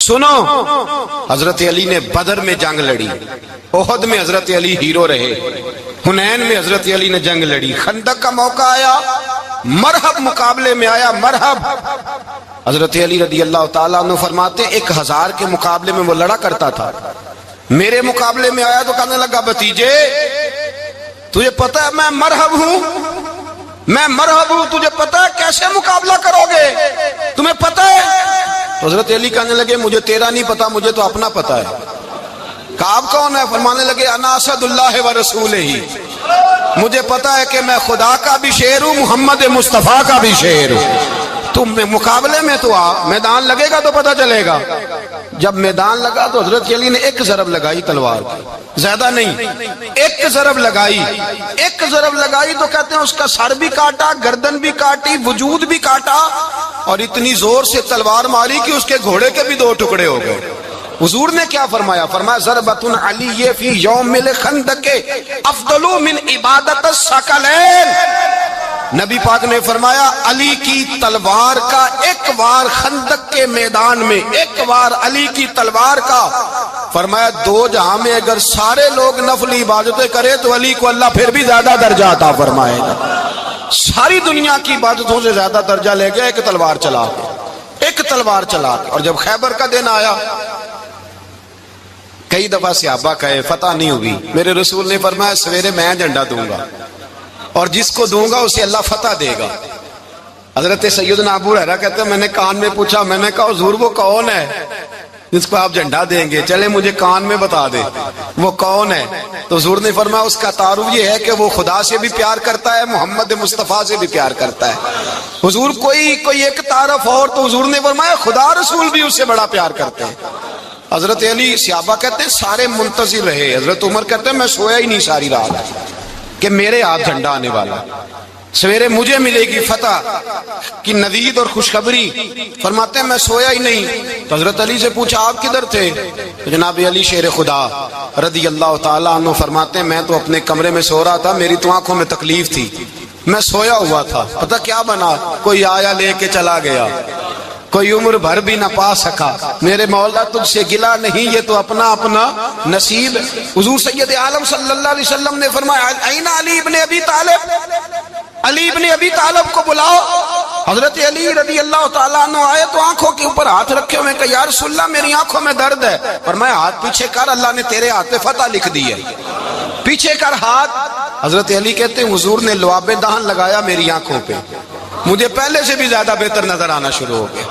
سنو، حضرت علی نے بدر میں جنگ لڑی، احد میں حضرت علی ہیرو رہے، حنین میں حضرت علی نے جنگ لڑی، خندق کا موقع آیا، مرحب مقابلے میں آیا، مرحب۔ حضرت علی رضی اللہ تعالیٰ عنہ فرماتے 1000 کے مقابلے میں وہ لڑا کرتا تھا، میرے مقابلے میں آیا تو کہنے لگا بھتیجے تجھے پتہ ہے میں مرحب ہوں، میں مرحب ہوں، تجھے پتہ ہے کیسے مقابلہ کرو گے، تمہیں پتہ ہے؟ تو حضرت علی کہنے لگے مجھے تیرا نہیں پتا، مجھے تو اپنا پتا ہے۔ کعب کون ہے؟ فرمانے لگے انا اسد اللہ و رسولہ، مجھے پتا ہے کہ میں خدا کا بھی شیر ہوں، محمد مصطفیٰ کا بھی شیر ہوں۔ تم مقابلے میں تو آ، میدان لگے گا تو پتہ چلے گا۔ جب میدان لگا تو حضرت علی نے ایک ضرب لگائی تلوار کی، زیادہ نہیں، ایک ضرب لگائی، ایک ضرب لگائی تو کہتے ہیں اس کا سر بھی کاٹا، گردن بھی کاٹی، وجود بھی کاٹا، اور اتنی زور سے تلوار ماری کہ اس کے گھوڑے کے بھی 2 ٹکڑے ہو گئے۔ حضور نے کیا فرمایا؟ فرمایا ضربۃ علی فی یوم الخندق افضل من عبادت الثقلین۔ نبی پاک نے فرمایا علی کی تلوار کا ایک وار خندق کے میدان میں، ایک وار علی کی تلوار کا، فرمایا 2 جہاں میں اگر سارے لوگ نفل عبادتیں کرے تو علی کو اللہ پھر بھی زیادہ درجہ عطا فرمائے گا۔ ساری دنیا کی عبادتوں سے زیادہ درجہ لے گیا ایک تلوار چلا کے، ایک تلوار چلا کے۔ اور جب خیبر کا دن آیا، کئی دفعہ صحابہ کہے فتح نہیں ہوئی، میرے رسول نے فرمایا سویرے میں جھنڈا دوں گا اور جس کو دوں گا اسے اللہ فتح دے گا۔ حضرت سیدنا ابو ہریرہ کہتے ہیں میں نے کان میں پوچھا، میں نے کہا حضور وہ کون ہے جس کو آپ جھنڈا دیں گے؟ چلے مجھے کان میں بتا دے وہ کون ہے۔ تو حضور نے فرمایا اس کا تعارف یہ ہے کہ وہ خدا سے بھی پیار کرتا ہے، محمد مصطفیٰ سے بھی پیار کرتا ہے۔ حضور کوئی ایک تعارف اور، تو حضور نے فرمایا خدا رسول بھی اس سے بڑا پیار کرتے ہیں۔ حضرت علی، صحابہ کہتے ہیں سارے منتظر رہے، حضرت عمر کہتے ہیں میں سویا ہی نہیں ساری رات کہ میرے ہاتھ جھنڈا آنے والا، سویرے مجھے ملے گی فتح کی نوید اور خوشخبری۔ فرماتے ہیں میں سویا ہی نہیں۔ تو حضرت علی سے پوچھا آپ کدھر تھے؟ جناب علی شیر خدا رضی اللہ تعالیٰ عنہ فرماتے ہیں میں تو اپنے کمرے میں سو رہا تھا، میری تو آنکھوں میں تکلیف تھی، میں سویا ہوا تھا، پتہ کیا بنا، کوئی آیا لے کے چلا گیا، کوئی عمر بھر بھی نہ پا سکا، میرے مولا تجھ سے گلا نہیں، یہ تو اپنا اپنا نصیب۔ حضور سید عالم صلی اللہ علیہ وسلم نے فرمایا این علی ابن ابی طالب، علی ابن ابی طالب کو بلاؤ۔ حضرت علی رضی اللہ تعالیٰ عنہ آئے تو آنکھوں کے اوپر ہاتھ رکھے ہوئے کہ یا رسول اللہ میری آنکھوں میں درد ہے۔ فرمایا ہاتھ پیچھے کر، اللہ نے تیرے ہاتھ پہ فتح لکھ دی ہے، پیچھے کر ہاتھ۔ حضرت علی کہتے ہیں حضور نے لعاب دہن لگایا میری آنکھوں پہ، مجھے پہلے سے بھی زیادہ بہتر نظر آنا شروع ہو گیا۔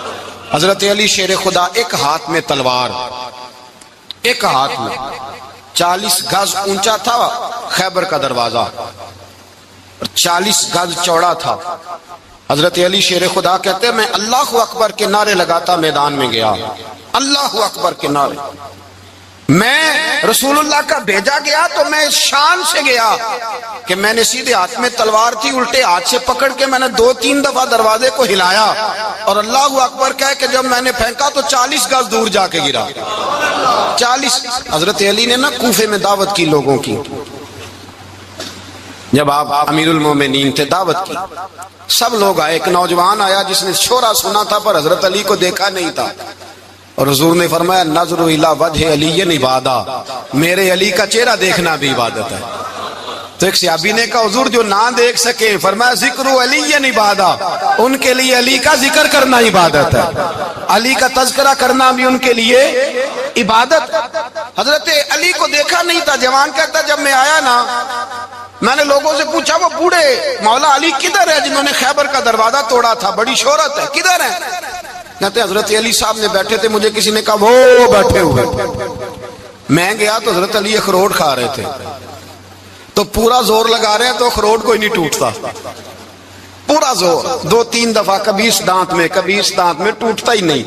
حضرت علی شیر خدا ایک ہاتھ میں تلوار، ایک ہاتھ میں 40 گز اونچا تھا خیبر کا دروازہ، 40 گز چوڑا تھا۔ حضرت علی شیر خدا کہتے ہیں میں اللہ اکبر کے نعرے لگاتا میدان میں گیا، اللہ اکبر کے نعرے۔ میں رسول اللہ کا بھیجا گیا تو میں شان سے گیا کہ میں نے سیدھے ہاتھ میں تلوار تھی، الٹے ہاتھ سے پکڑ کے میں نے 2-3 دفعہ دروازے کو ہلایا اور اللہ اکبر کہہ کہ جب میں نے پھینکا تو 40 گز دور جا کے گرا، 40۔ حضرت علی نے نا کوفے میں دعوت کی لوگوں کی، جب آپ امیر المومنین تھے دعوت کی، سب لوگ آئے، ایک نوجوان آیا جس نے شورا سنا تھا پر حضرت علی کو دیکھا نہیں تھا، اور حضور نے فرمایا نظر الی وجہ علی عبادہ، میرے علی کا چہرہ دیکھنا بھی عبادت ہے۔ تو ایک صحابی نے کہا حضور جو نہ دیکھ سکے، فرمایا ذکر علی عبادہ، ان کے لیے علی کا ذکر کرنا عبادت ہے، علی کا تذکرہ کرنا بھی ان کے لیے عبادت۔ حضرت علی کو دیکھا نہیں تھا، جوان کہتا جب میں آیا نا میں نے لوگوں سے پوچھا وہ بوڑھے مولا علی کدھر ہے جنہوں نے خیبر کا دروازہ توڑا تھا، بڑی شہرت ہے، کدھر ہے؟ کہتے حضرت علی صاحب نے بیٹھے تھے، مجھے کسی نے کہا وہ بیٹھے ہوئے۔ میں گیا تو حضرت علی اخروٹ کھا رہے تھے، تو پورا زور لگا رہے ہیں تو اخروٹ کوئی نہیں ٹوٹتا، پورا زور 2-3 دفعہ، کبھی اس دانت میں کبھی اس دانت میں، ٹوٹتا ہی نہیں۔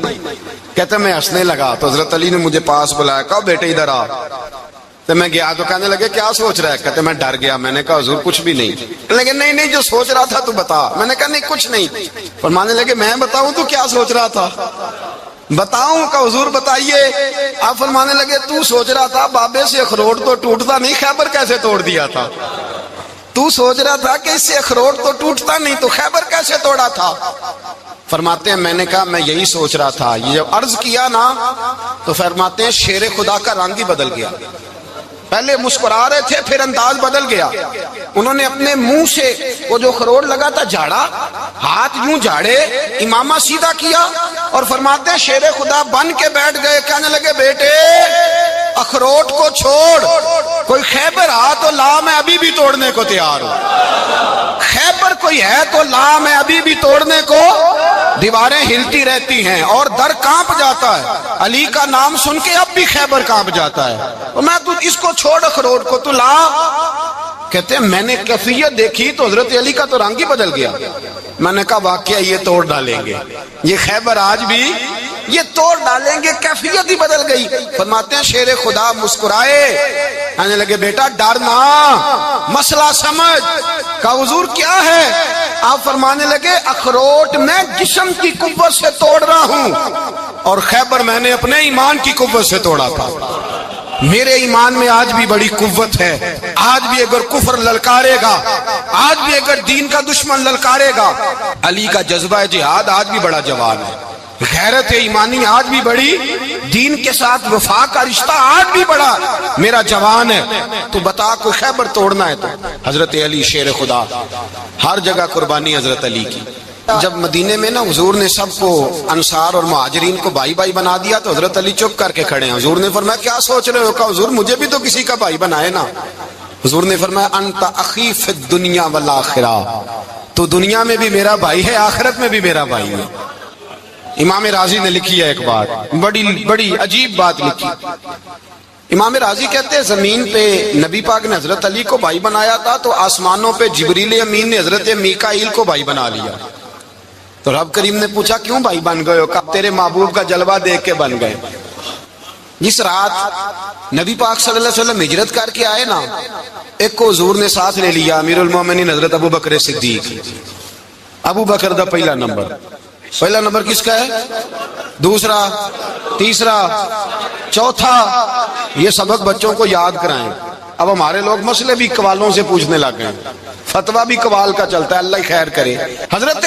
کہتے میں ہنسنے لگا تو حضرت علی نے مجھے پاس بلایا، کہا بیٹے ادھر آ۔ تو میں گیا تو کہنے لگے کیا سوچ رہا ہے؟ کہتے میں ڈر گیا، میں نے کہا حضور کچھ بھی نہیں۔ لیکن نہیں جو سوچ رہا تھا تو بتا۔ میں نے کہا نہیں کچھ نہیں۔ فرمانے لگے میں بتاؤں تو کیا سوچ رہا تھا؟ بتاؤں کہ حضور بتائیے۔ آپ فرمانے لگے تو سوچ رہا تھا بابے سے اخروٹ تو ٹوٹتا نہیں، خیبر کیسے توڑ دیا تھا؟ تو سوچ رہا تھا کہ اس سے اخروٹ تو ٹوٹتا نہیں تو خیبر کیسے توڑا تھا؟ فرماتے ہیں میں نے کہا میں یہی سوچ رہا تھا. یہ جب عرض کیا نا تو فرماتے ہیں شیر خدا کا رنگ ہی بدل گیا. پہلے مسکرا رہے تھے پھر انداز بدل گیا. انہوں نے اپنے منہ سے وہ جو خروٹ لگا تھا جھاڑا, ہاتھ یوں جھاڑے, امامہ سیدھا کیا اور فرماتے ہیں شیر خدا بن کے بیٹھ گئے. کہنے لگے بیٹے اخروٹ کو چھوڑ, کوئی خیبر آ تو لا, میں ابھی بھی توڑنے کو تیار ہوں. خیبر کوئی ہے تو لا, میں ابھی بھی توڑنے کو. دیواریں ہلتی رہتی ہیں اور در کانپ جاتا ہے. علی کا نام سن کے اب بھی خیبر کانپ جاتا ہے. میں تو اس کو چھوڑ اخروٹ کو تو لا. کہتے ہیں میں نے کیفیت دیکھی تو حضرت علی کا تو رنگ ہی بدل گیا. میں نے کہا واقعہ یہ توڑ ڈالیں گے, یہ خیبر آج بھی یہ توڑ ڈالیں گے, کیفیت ہی بدل گئی. فرماتے ہیں شیر خدا مسکرائے, کہنے لگے بیٹا ڈرنا, مسئلہ سمجھ. کہا حضور کیا ہے؟ آپ فرمانے لگے اخروٹ میں جسم کی قوت سے توڑ رہا ہوں اور خیبر میں نے اپنے ایمان کی قوت سے توڑا تھا. میرے ایمان میں آج بھی بڑی قوت ہے. آج بھی اگر کفر للکارے گا, آج بھی اگر دین کا دشمن للکارے گا, علی کا جذبہ جہاد آج بھی بڑا جوان ہے. غیرت ایمانی آج بھی بڑی, دین کے ساتھ وفا کا رشتہ آج بھی بڑا میرا جوان ہے. تو بتا کوئی خیبر توڑنا ہے تو حضرت علی شیر خدا, ہر جگہ قربانی حضرت علی کی. جب مدینے میں نا حضور نے سب کو انصار اور مہاجرین کو بھائی بھائی بنا دیا تو حضرت علی چپ کر کے کھڑے ہیں. حضور نے فرمایا کیا سوچ رہے ہو؟ کہا حضور مجھے بھی تو کسی کا بھائی بنائے نا. حضور نے فرمایا انت اخی فی الدنیا والآخرہ, تو دنیا میں بھی میرا بھائی ہے, آخرت میں بھی میرا بھائی ہے. امام راضی نے لکھی ہے ایک بات, بڑی عجیب بات لکھی. امام راضی کہتے ہیں زمین پہ نبی پاک نے حضرت علی کو بھائی بنایا تھا تو آسمانوں پہ جبریل امین نے حضرت میکائیل کو بھائی بنا لیا. تو رب کریم نے پوچھا کیوں بھائی بن گئے ہو؟ کہا تیرے محبوب کا جلوہ دیکھ کے بن گئے. جس رات نبی پاک صلی اللہ علیہ وسلم ہجرت کر کے آئے نا, ایک کو حضور نے ساتھ لے لیا, امیر المومنین حضرت ابو بکر صدیق. ابو بکر دا پہلا نمبر کس کا ہے؟ دوسرا, تیسرا, چوتھا. یہ سبق بچوں کو یاد کرائیں. اب ہمارے لوگ مسئلے بھی قوالوں سے پوچھنے لگ گئے, فتویٰ بھی قوال کا چلتا ہے, اللہ خیر کرے. حضرت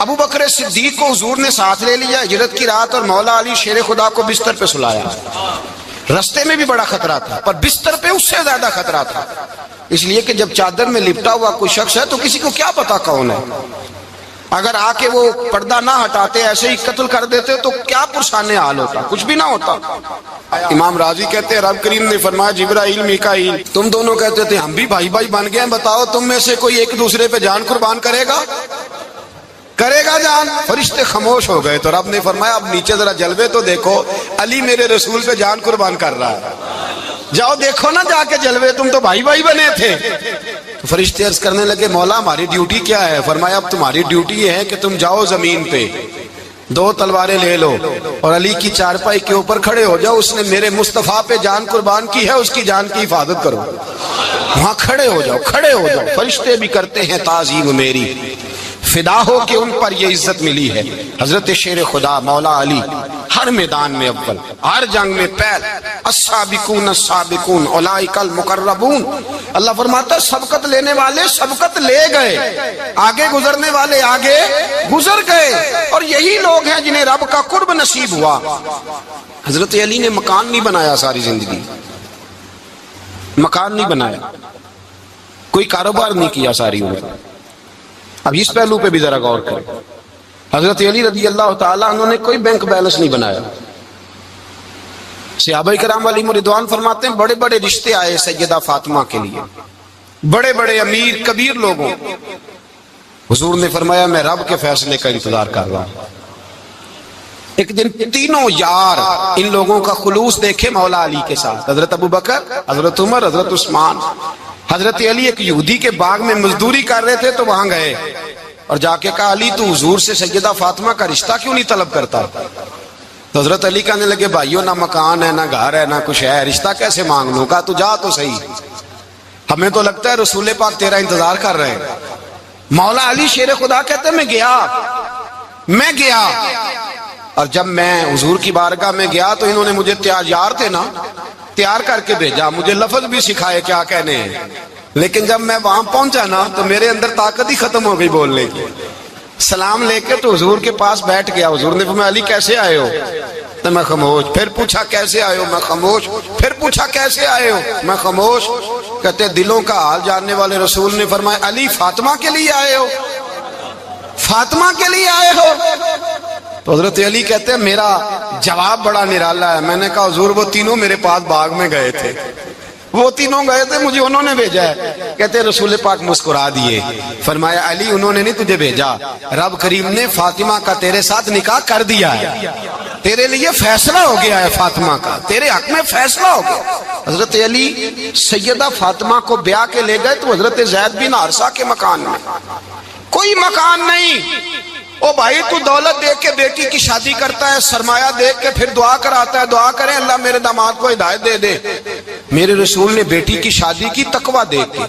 ابو بکر صدیق کو حضور نے ساتھ لے لیا ہجرت کی رات, اور مولا علی شیر خدا کو بستر پہ سلایا. رستے میں بھی بڑا خطرہ تھا پر بستر پہ اس سے زیادہ خطرہ تھا, اس لیے کہ جب چادر میں لپٹا ہوا کوئی شخص ہے تو کسی کو کیا پتا کون ہے. اگر آ کے وہ پردہ نہ ہٹاتے, ایسے ہی قتل کر دیتے تو کیا پرسان حال ہوتا, کچھ بھی نہ ہوتا. امام راضی کہتے ہیں رب کریم نے فرمایا جبرائیل میکائیل تم دونوں کہتے تھے ہم بھی بھائی بھائی بن گئے ہیں, بتاؤ تم میں سے کوئی ایک دوسرے پہ جان قربان کرے گا جان؟ فرشتے خاموش ہو گئے. تو رب نے فرمایا اب نیچے ذرا جلوے تو دیکھو, علی میرے رسول پہ جان قربان کر رہا ہے, جاؤ دیکھو نا جا کے جلوے, تم تو بھائی بھائی بنے تھے. تو فرشتے عرض کرنے لگے مولا ہماری ڈیوٹی کیا ہے؟ فرمایا اب تمہاری ڈیوٹی یہ ہے کہ تم جاؤ زمین پہ 2 تلواریں لے لو اور علی کی چارپائی کے اوپر کھڑے ہو جاؤ, اس نے میرے مصطفیٰ پہ جان قربان کی ہے, اس کی جان کی حفاظت کرو. وہاں کھڑے ہو جاؤ. فرشتے بھی کرتے ہیں تعظیم میری, فدا ہو کہ ان پر یہ عزت ملی ہے. حضرت شیر خدا مولا علی ہر میدان میں اول, ہر جنگ میں پہل. السابقون السابقون اولئک المقربون. اللہ فرماتا ہے سبقت لینے والے سبقت لے گئے, آگے گزرنے والے آگے گزر گئے, اور یہی لوگ ہیں جنہیں رب کا قرب نصیب ہوا. حضرت علی نے مکان نہیں بنایا ساری زندگی, مکان نہیں بنایا, کوئی کاروبار نہیں کیا ساری عمر. اب اس پہلو پہ بھی ذرا غور کریں. حضرت علی رضی اللہ تعالیٰ انہوں نے کوئی بینک بیلنس نہیں بنایا. صحابہ کرام علیہم رضوان فرماتے ہیں بڑے بڑے رشتے آئے سیدہ فاطمہ کے لیے, بڑے بڑے امیر کبیر لوگوں. حضور نے فرمایا میں رب کے فیصلے کا انتظار کر رہا ہوں. ایک دن تینوں یار ان لوگوں کا خلوص دیکھے مولا علی کے ساتھ, حضرت ابو بکر, حضرت عمر, حضرت عثمان. حضرت علی ایک یہودی کے باغ میں مزدوری کر رہے تھے تو وہاں گئے اور جا کے کہا علی تو حضور سے سیدہ فاطمہ کا رشتہ کیوں نہیں طلب کرتا؟ تو حضرت علی کہنے لگے بھائیو نہ مکان ہے, نہ گھر ہے, نہ کچھ ہے, رشتہ کیسے مانگ لوں؟ کہا تو جا تو صحیح, ہمیں تو لگتا ہے رسول پاک تیرا انتظار کر رہے ہیں. مولا علی شیر خدا کہتے میں گیا اور جب میں حضور کی بارگاہ میں گیا تو انہوں نے مجھے تیار کر کے بھیجا, مجھے لفظ بھی سکھائے کیا کہنے ہیں, لیکن جب میں وہاں پہنچا نا تو میرے اندر طاقت ہی ختم ہو گئی بولنے کی. سلام لے کے تو حضور کے پاس بیٹھ گیا. حضور نے فرمایا علی کیسے آئے ہو؟ تو میں خاموش. پھر پوچھا کیسے آئے ہو؟ میں خاموش. پھر پوچھا کیسے آئے ہو؟ میں خاموش. کہتے دلوں کا حال جاننے والے رسول نے فرمایا علی فاطمہ کے لیے آئے ہو؟ فاطمہ کے لیے آئے ہو؟ تو حضرت علی کہتے ہیں میرا جواب بڑا نرالا ہے. میں نے کہا حضور وہ تینوں میرے پاس باغ میں گئے تھے, وہ تینوں گئے تھے, مجھے انہوں نے بھیجا ہے. کہتے رسول پاک مسکرا دیے, فرمایا علی انہوں نے نہیں تجھے بھیجا, رب کریم نے فاطمہ کا تیرے ساتھ نکاح کر دیا ہے, تیرے لیے فیصلہ ہو گیا ہے فاطمہ کا, تیرے حق میں فیصلہ ہو گیا. حضرت علی سیدہ فاطمہ کو بیاہ کے لے گئے تو حضرت زید بن حارثہ کے مکان میں, کوئی مکان نہیں. او بھائی تو دولت دیکھ کے بیٹی کی شادی کرتا ہے, سرمایہ دیکھ کے پھر دعا کراتا ہے, دعا کریں اللہ میرے داماد کو ہدایت دے دے. میرے رسول نے بیٹی کی شادی کی تقوی دیکھ کے,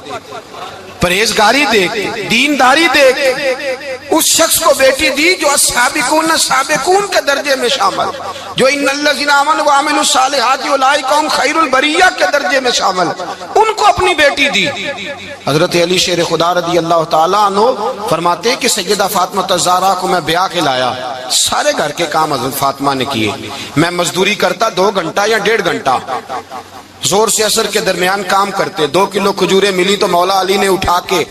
پرہیزگاری دیکھ کے, دینداری دیکھ کے اس شخص کو بیٹی دی جو السابقون السابقون کے درجے میں شامل, جو ان الذین آمنوا وعملوا الصالحات اولئک هم خیر البریہ کے درجے میں شامل, ان کو اپنی بیٹی دی. حضرت علی شیر خدا رضی اللہ تعالیٰ عنہ فرماتے کہ سیدہ فاطمہ الزہرا کو میں بیاہ کے لایا, سارے گھر کے کام حضرت فاطمہ نے کیے. میں مزدوری کرتا 2 گھنٹہ یا 1.5 گھنٹہ, زور سے عصر کے درمیان کام کرتے. 2 کلو کھجوریں ملی تو مولا علی نے اٹھا کے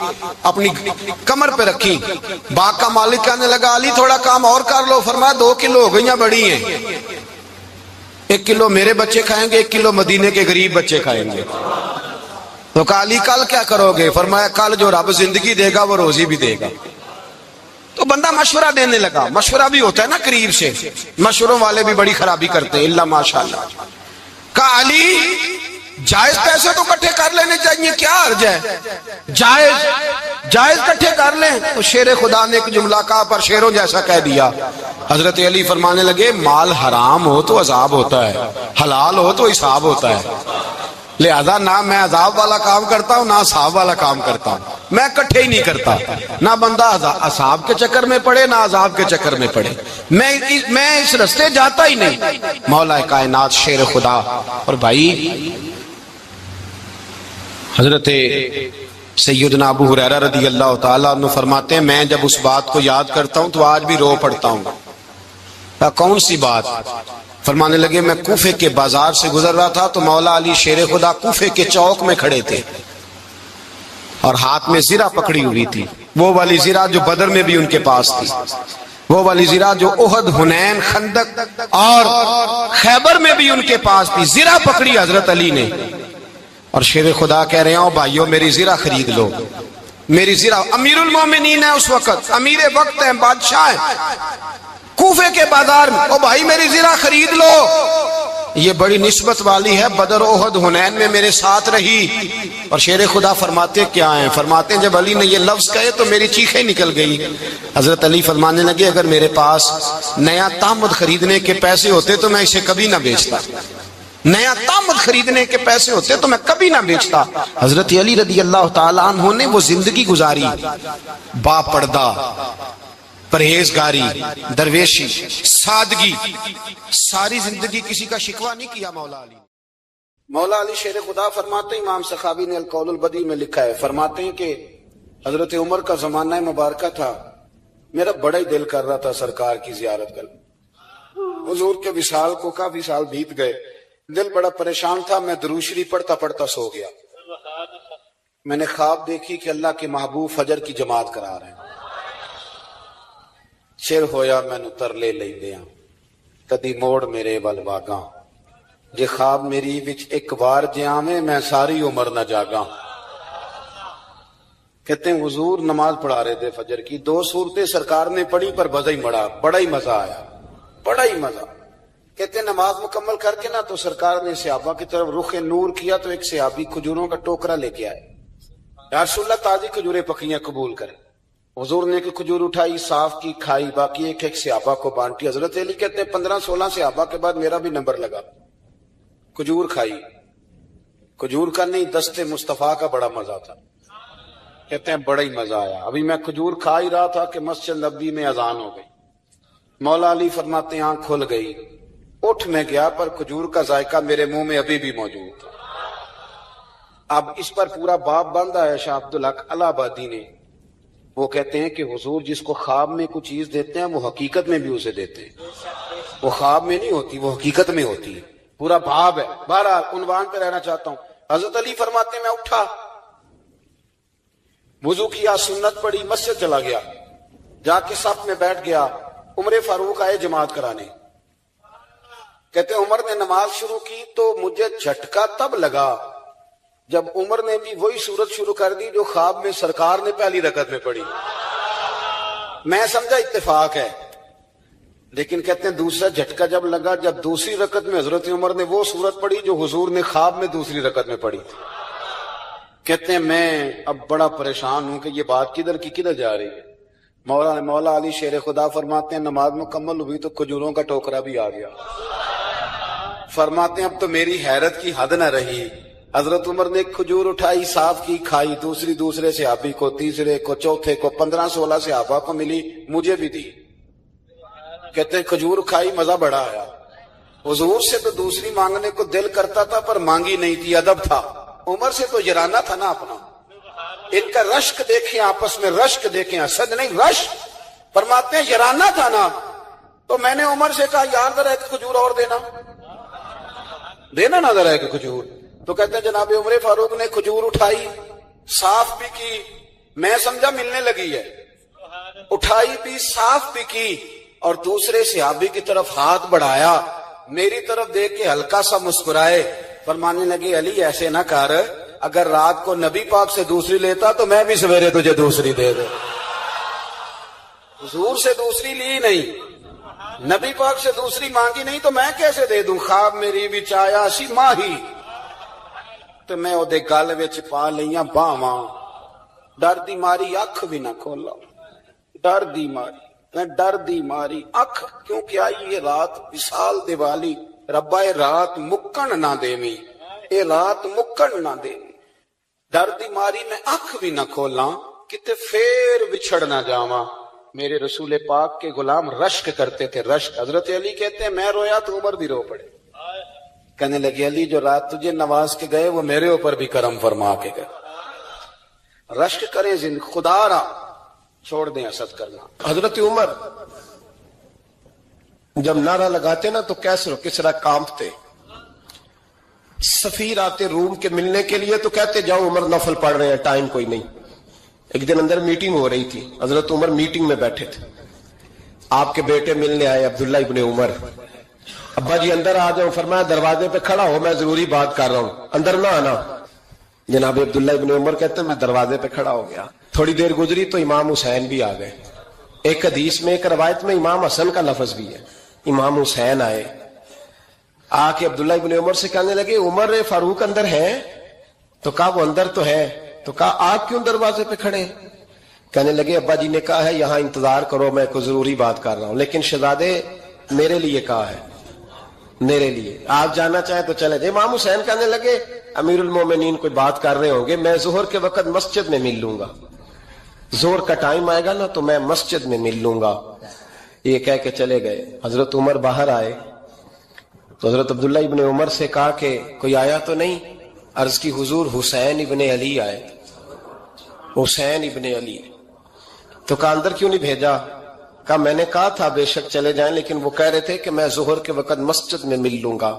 اپنی کمر پہ رکھی. باغ کا مالک کہنے لگا علی تھوڑا کام اور کر لو. فرمایا 2 کلو ہو گئیاں, بڑی ہیں, 1 کلو میرے بچے کھائیں گے, 1 کلو مدینے کے غریب بچے کھائیں گے. تو کہا علی کل کیا کرو گے؟ فرمایا کل جو رب زندگی دے گا وہ روزی بھی دے گا. تو بندہ مشورہ دینے لگا. مشورہ بھی ہوتا ہے نا قریب سے, مشوروں والے بھی بڑی خرابی کرتے ہیں اللہ ماشاءاللہ. کہا علی جائز پیسے تو کٹھے کر لینے چاہیے, کیا حرج ہے, جائز کٹھے کر لیں. تو شیر خدا نے ایک جملہ کہا پر شیروں جیسا کہہ دیا. حضرت علی فرمانے لگے مال حرام ہو تو عذاب ہوتا ہے, حلال ہو تو حساب ہوتا ہے, لہذا نہ میں عذاب والا کام کرتا ہوں نہ حساب والا کام کرتا ہوں, میں کٹھے ہی نہیں کرتا. نہ بندہ حساب کے چکر میں پڑے نہ عذاب کے چکر میں پڑے, میں اس رستے جاتا ہی نہیں. مولا کائنات شیر خدا. اور بھائی حضرت سیدنا ابو ہریرہ رضی اللہ تعالیٰ عنہ فرماتے ہیں میں جب اس بات کو یاد کرتا ہوں تو آج بھی رو پڑتا ہوں. کون سی بات؟ فرمانے لگے میں کوفے کے بازار سے گزر رہا تھا تو مولا علی شیر خدا کوفے کے چوک میں کھڑے تھے اور ہاتھ میں زرہ پکڑی ہوئی تھی, وہ والی زرہ جو بدر میں بھی ان کے پاس تھی, وہ والی زرہ جو احد, حنین, خندق اور خیبر میں بھی ان کے پاس تھی. زرہ پکڑی حضرت علی نے اور شیر خدا کہہ رہے ہیں بھائیو میری زرہ خرید لو. میری زرہ, امیر المومنین ہے اس وقت, امیر وقت ہیں, بادشاہ ہیں کوفے کے بازار میں, او بھائی میری زرہ خرید لو. یہ بڑی نسبت والی ہے, بدر, احد, حنین میں میرے ساتھ رہی. اور شیر خدا فرماتے کیا ہیں؟ فرماتے ہیں جب علی نے یہ لفظ کہے تو میری چیخیں نکل گئی. حضرت علی فرمانے لگے اگر میرے پاس نیا تامد خریدنے کے پیسے ہوتے تو میں اسے کبھی نہ بیچتا, نیا تامد خریدنے کے پیسے ہوتے تو میں کبھی نہ بیچتا. حضرت علی رضی اللہ تعالیٰ عنہ نے وہ زندگی گزاری, با پردہ, پرہیزگاری, درویشی, سادگی, ساری زندگی کسی کا شکوہ نہیں کیا مولا علی. مولا علی شیر خدا فرماتے ہیں, امام سخاوی نے القول البدیع میں لکھا ہے, فرماتے ہیں کہ حضرت عمر کا زمانہ مبارکہ تھا, میرا بڑا ہی دل کر رہا تھا سرکار کی زیارت کر. حضور کے وصال کو کافی سال بیت گئے, دل بڑا پریشان تھا. میں درود شریف پڑھتا پڑھتا سو گیا. میں نے خواب دیکھی کہ اللہ کے محبوب فجر کی جماعت کرا رہے ہیں. چر ہویا میں نو ترلے لئی دیاں کدی موڑ میرے ول واگاں, جے خواب میری وچ ایک بار جیامے میں ساری عمر نہ جاگاں. کہتے ہیں حضور نماز پڑھا رہے تھے فجر کی, 2 صورتیں سرکار نے پڑھی پر بزا ہی مڑا, بڑا ہی مزہ آیا, بڑا ہی مزہ. کہتے ہیں نماز مکمل کر کے نا تو سرکار نے صحابہ کی طرف رخ نور کیا تو ایک صحابی کھجوروں کا ٹوکرا لے کے آئے. یا رسول اللہ تازی کھجوریں پکیاں قبول کریں. حضور نے ایک کھجور اٹھائی, صاف کی, کھائی, باقی ایک ایک صحابہ کو بانٹی. حضرت علی کہتے ہیں 15-16 صحابہ کے بعد میرا بھی نمبر لگا. کھجور کھائی, کھجور کا نہیں دست مصطفیٰ کا بڑا مزہ تھا. کہتے ہیں بڑا ہی مزہ آیا. ابھی میں کھجور کھا ہی رہا تھا کہ مسجد نبوی میں اذان ہو گئی. مولا علی فرماتے ہیں آنکھ کھل گئی, اٹھ میں گیا پر کھجور کا ذائقہ میرے منہ میں ابھی بھی موجود تھا. اب اس پر پورا باب باندھا ہے شاہ عبدالحق الہ آبادی نے. وہ کہتے ہیں کہ حضور جس کو خواب میں کوئی چیز دیتے ہیں وہ حقیقت میں بھی اسے دیتے ہیں. وہ خواب میں نہیں ہوتی، وہ حقیقت میں ہوتی ہے. پورا باب ہے. بہرحال عنوان پہ رہنا چاہتا ہوں. حضرت علی فرماتے ہیں میں اٹھا، وضو کیا، سنت پڑھی، مسجد چلا گیا، جا کے صف میں بیٹھ گیا. عمر فاروق آئے جماعت کرانے. کہتے ہیں عمر نے نماز شروع کی تو مجھے جھٹکا تب لگا جب عمر نے بھی وہی سورت شروع کر دی جو خواب میں سرکار نے پہلی رکعت میں پڑھی. میں سمجھا اتفاق ہے، لیکن کہتے ہیں دوسرا جھٹکا جب لگا جب دوسری رکعت میں حضرت عمر نے وہ سورت پڑھی جو حضور نے خواب میں دوسری رکعت میں پڑھی. کہتے ہیں میں اب بڑا پریشان ہوں کہ یہ بات کدھر کی کدھر جا رہی ہے. مولا علی شیر خدا فرماتے ہیں نماز مکمل ہوئی تو کھجوروں کا ٹوکرا بھی آ گیا. فرماتے ہیں اب تو میری حیرت کی حد نہ رہی. حضرت عمر نے ایک کھجور اٹھائی، صاف کی، کھائی، دوسرے صحابی کو، تیسرے کو، چوتھے کو، 15-16 صحابہ کو ملی، مجھے بھی دی. کہتے ہیں کھجور کھائی، مزہ بڑا آیا. حضور سے تو دوسری مانگنے کو دل کرتا تھا پر مانگی نہیں تھی، ادب تھا. عمر سے تو یارانہ تھا نا اپنا. ان کا رشک دیکھیں، آپس میں رشک دیکھیں، حسد نہیں رشک. فرماتے ہیں یارانہ تھا نا. تو میں نے عمر سے کہا یار ذرا ایک کھجور اور دینا نا ذرا ایک کھجور. تو کہتے ہیں جناب عمر فاروق نے کھجور اٹھائی، صاف بھی کی، میں سمجھا ملنے لگی ہے، اٹھائی بھی، صاف بھی کی، اور دوسرے صحابی کی طرف ہاتھ بڑھایا، میری طرف دیکھ کے ہلکا سا مسکرائے. فرمانے لگے علی ایسے نہ کر، اگر رات کو نبی پاک سے دوسری لیتا تو میں بھی سویرے تجھے دوسری دے دوں. حضور سے دوسری لی نہیں، نبی پاک سے دوسری مانگی نہیں تو میں کیسے دے دوں. خواب میری بھی چایا سی ماہی تو میں وہ دے گل وچ پا لیاں باواں. ڈر دی ماری اکھ بھی نہ کھولا، ڈر دی ماری، میں ڈر دی ماری اکھ، کیونکہ آئی یہ رات وصال دیوالی. ربا اے رات مکن نہ دیویں، اے رات مکن نہ دیویں. ڈر دی ماری میں اکھ بھی نہ کھولاں، کتے پھر بچھڑ نہ جاواں. میرے رسول پاک کے غلام رشک کرتے تھے، رشک. حضرت علی کہتے ہیں میں رویا تو عمر بھی رو پڑے. کہنے لگے علی جو رات تجھے نواز کے گئے وہ میرے اوپر بھی کرم فرما کے گئے. رشک کریں خدا را، چھوڑ دیں حسد کرنا. حضرت عمر جب نعرہ لگاتے نا تو کیسر کس طرح کانپتے. سفیر آتے روم کے ملنے کے لیے تو کہتے جاؤ عمر نفل پڑھ رہے ہیں، ٹائم کوئی نہیں. ایک دن اندر میٹنگ ہو رہی تھی، حضرت عمر میٹنگ میں بیٹھے تھے. آپ کے بیٹے ملنے آئے عبداللہ ابن عمر. ابا جی اندر آ جاؤ. فرمایا دروازے پہ کھڑا ہو، میں ضروری بات کر رہا ہوں، اندر نہ آنا. جناب عبداللہ ابن عمر کہتے ہیں میں دروازے پہ کھڑا ہو گیا. تھوڑی دیر گزری تو امام حسین بھی آ گئے. ایک حدیث میں، ایک روایت میں امام حسن کا لفظ بھی ہے. امام حسین آئے، آ کے عبداللہ ابن عمر سے کہنے لگے عمر فاروق اندر ہے؟ تو کہا وہ اندر تو ہے. تو کہا آپ کیوں دروازے پہ کھڑے؟ کہنے لگے ابا جی نے کہا ہے یہاں انتظار کرو، میں کوئی ضروری بات کر رہا ہوں. لیکن شہزادے میرے لیے کہا ہے، میرے لیے آپ جانا چاہیں تو چلے جائیں. امام حسین کہنے لگے امیر المومنین کوئی بات کر رہے ہوں گے، میں ظہر کے وقت مسجد میں مل لوں گا، ظہر کا ٹائم آئے گا نا تو میں مسجد میں مل لوں گا. یہ کہہ کے چلے گئے. حضرت عمر باہر آئے تو حضرت عبداللہ ابن عمر سے کہا کہ کوئی آیا تو نہیں؟ عرض کی حضور حسین ابن علی آئے. حسین ابن علی. تو کہا اندر کیوں نہیں بھیجا؟ کہا میں نے کہا تھا بے شک چلے جائیں، لیکن وہ کہہ رہے تھے کہ میں ظہر کے وقت مسجد میں مل لوں گا.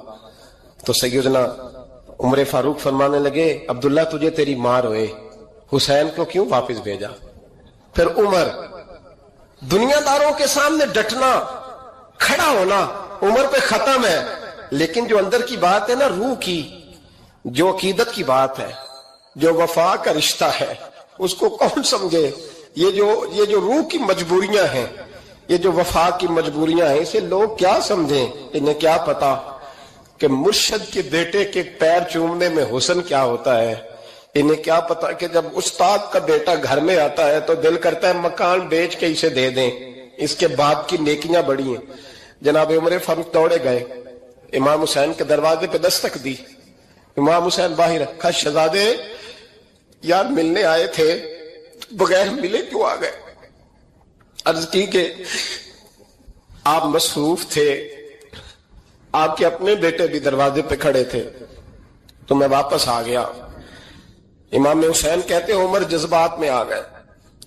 تو سیدنا عمر فاروق فرمانے لگے عبداللہ تجھے تیری ماں روئے، حسین کو کیوں واپس بھیجا؟ پھر عمر دنیا داروں کے سامنے ڈٹنا، کھڑا ہونا عمر پہ ختم ہے، لیکن جو اندر کی بات ہے نا، روح کی، جو عقیدت کی بات ہے، جو وفا کا رشتہ ہے، اس کو کون سمجھے؟ یہ جو روح کی مجبوریاں ہیں، یہ جو وفا کی مجبوریاں ہیں، اسے لوگ کیا سمجھیں؟ انہیں کیا پتا کہ مرشد کے بیٹے کے پیر چومنے میں حسن کیا ہوتا ہے. انہیں کیا پتا کہ جب استاد کا بیٹا گھر میں آتا ہے تو دل کرتا ہے مکان بیچ کے اسے دے دیں، اس کے باپ کی نیکیاں بڑی ہیں. جناب عمر فاروق دوڑے گئے، امام حسین کے دروازے پہ دستک دی. امام حسین باہر رکھا، شہزادے یار ملنے آئے تھے، بغیر ملے کیوں آ گئے؟ عرض کی کہ آپ مصروف تھے، آپ کے اپنے بیٹے بھی دروازے پہ کھڑے تھے تو میں واپس آ گیا. امام حسین کہتے عمر جذبات میں آ گئے.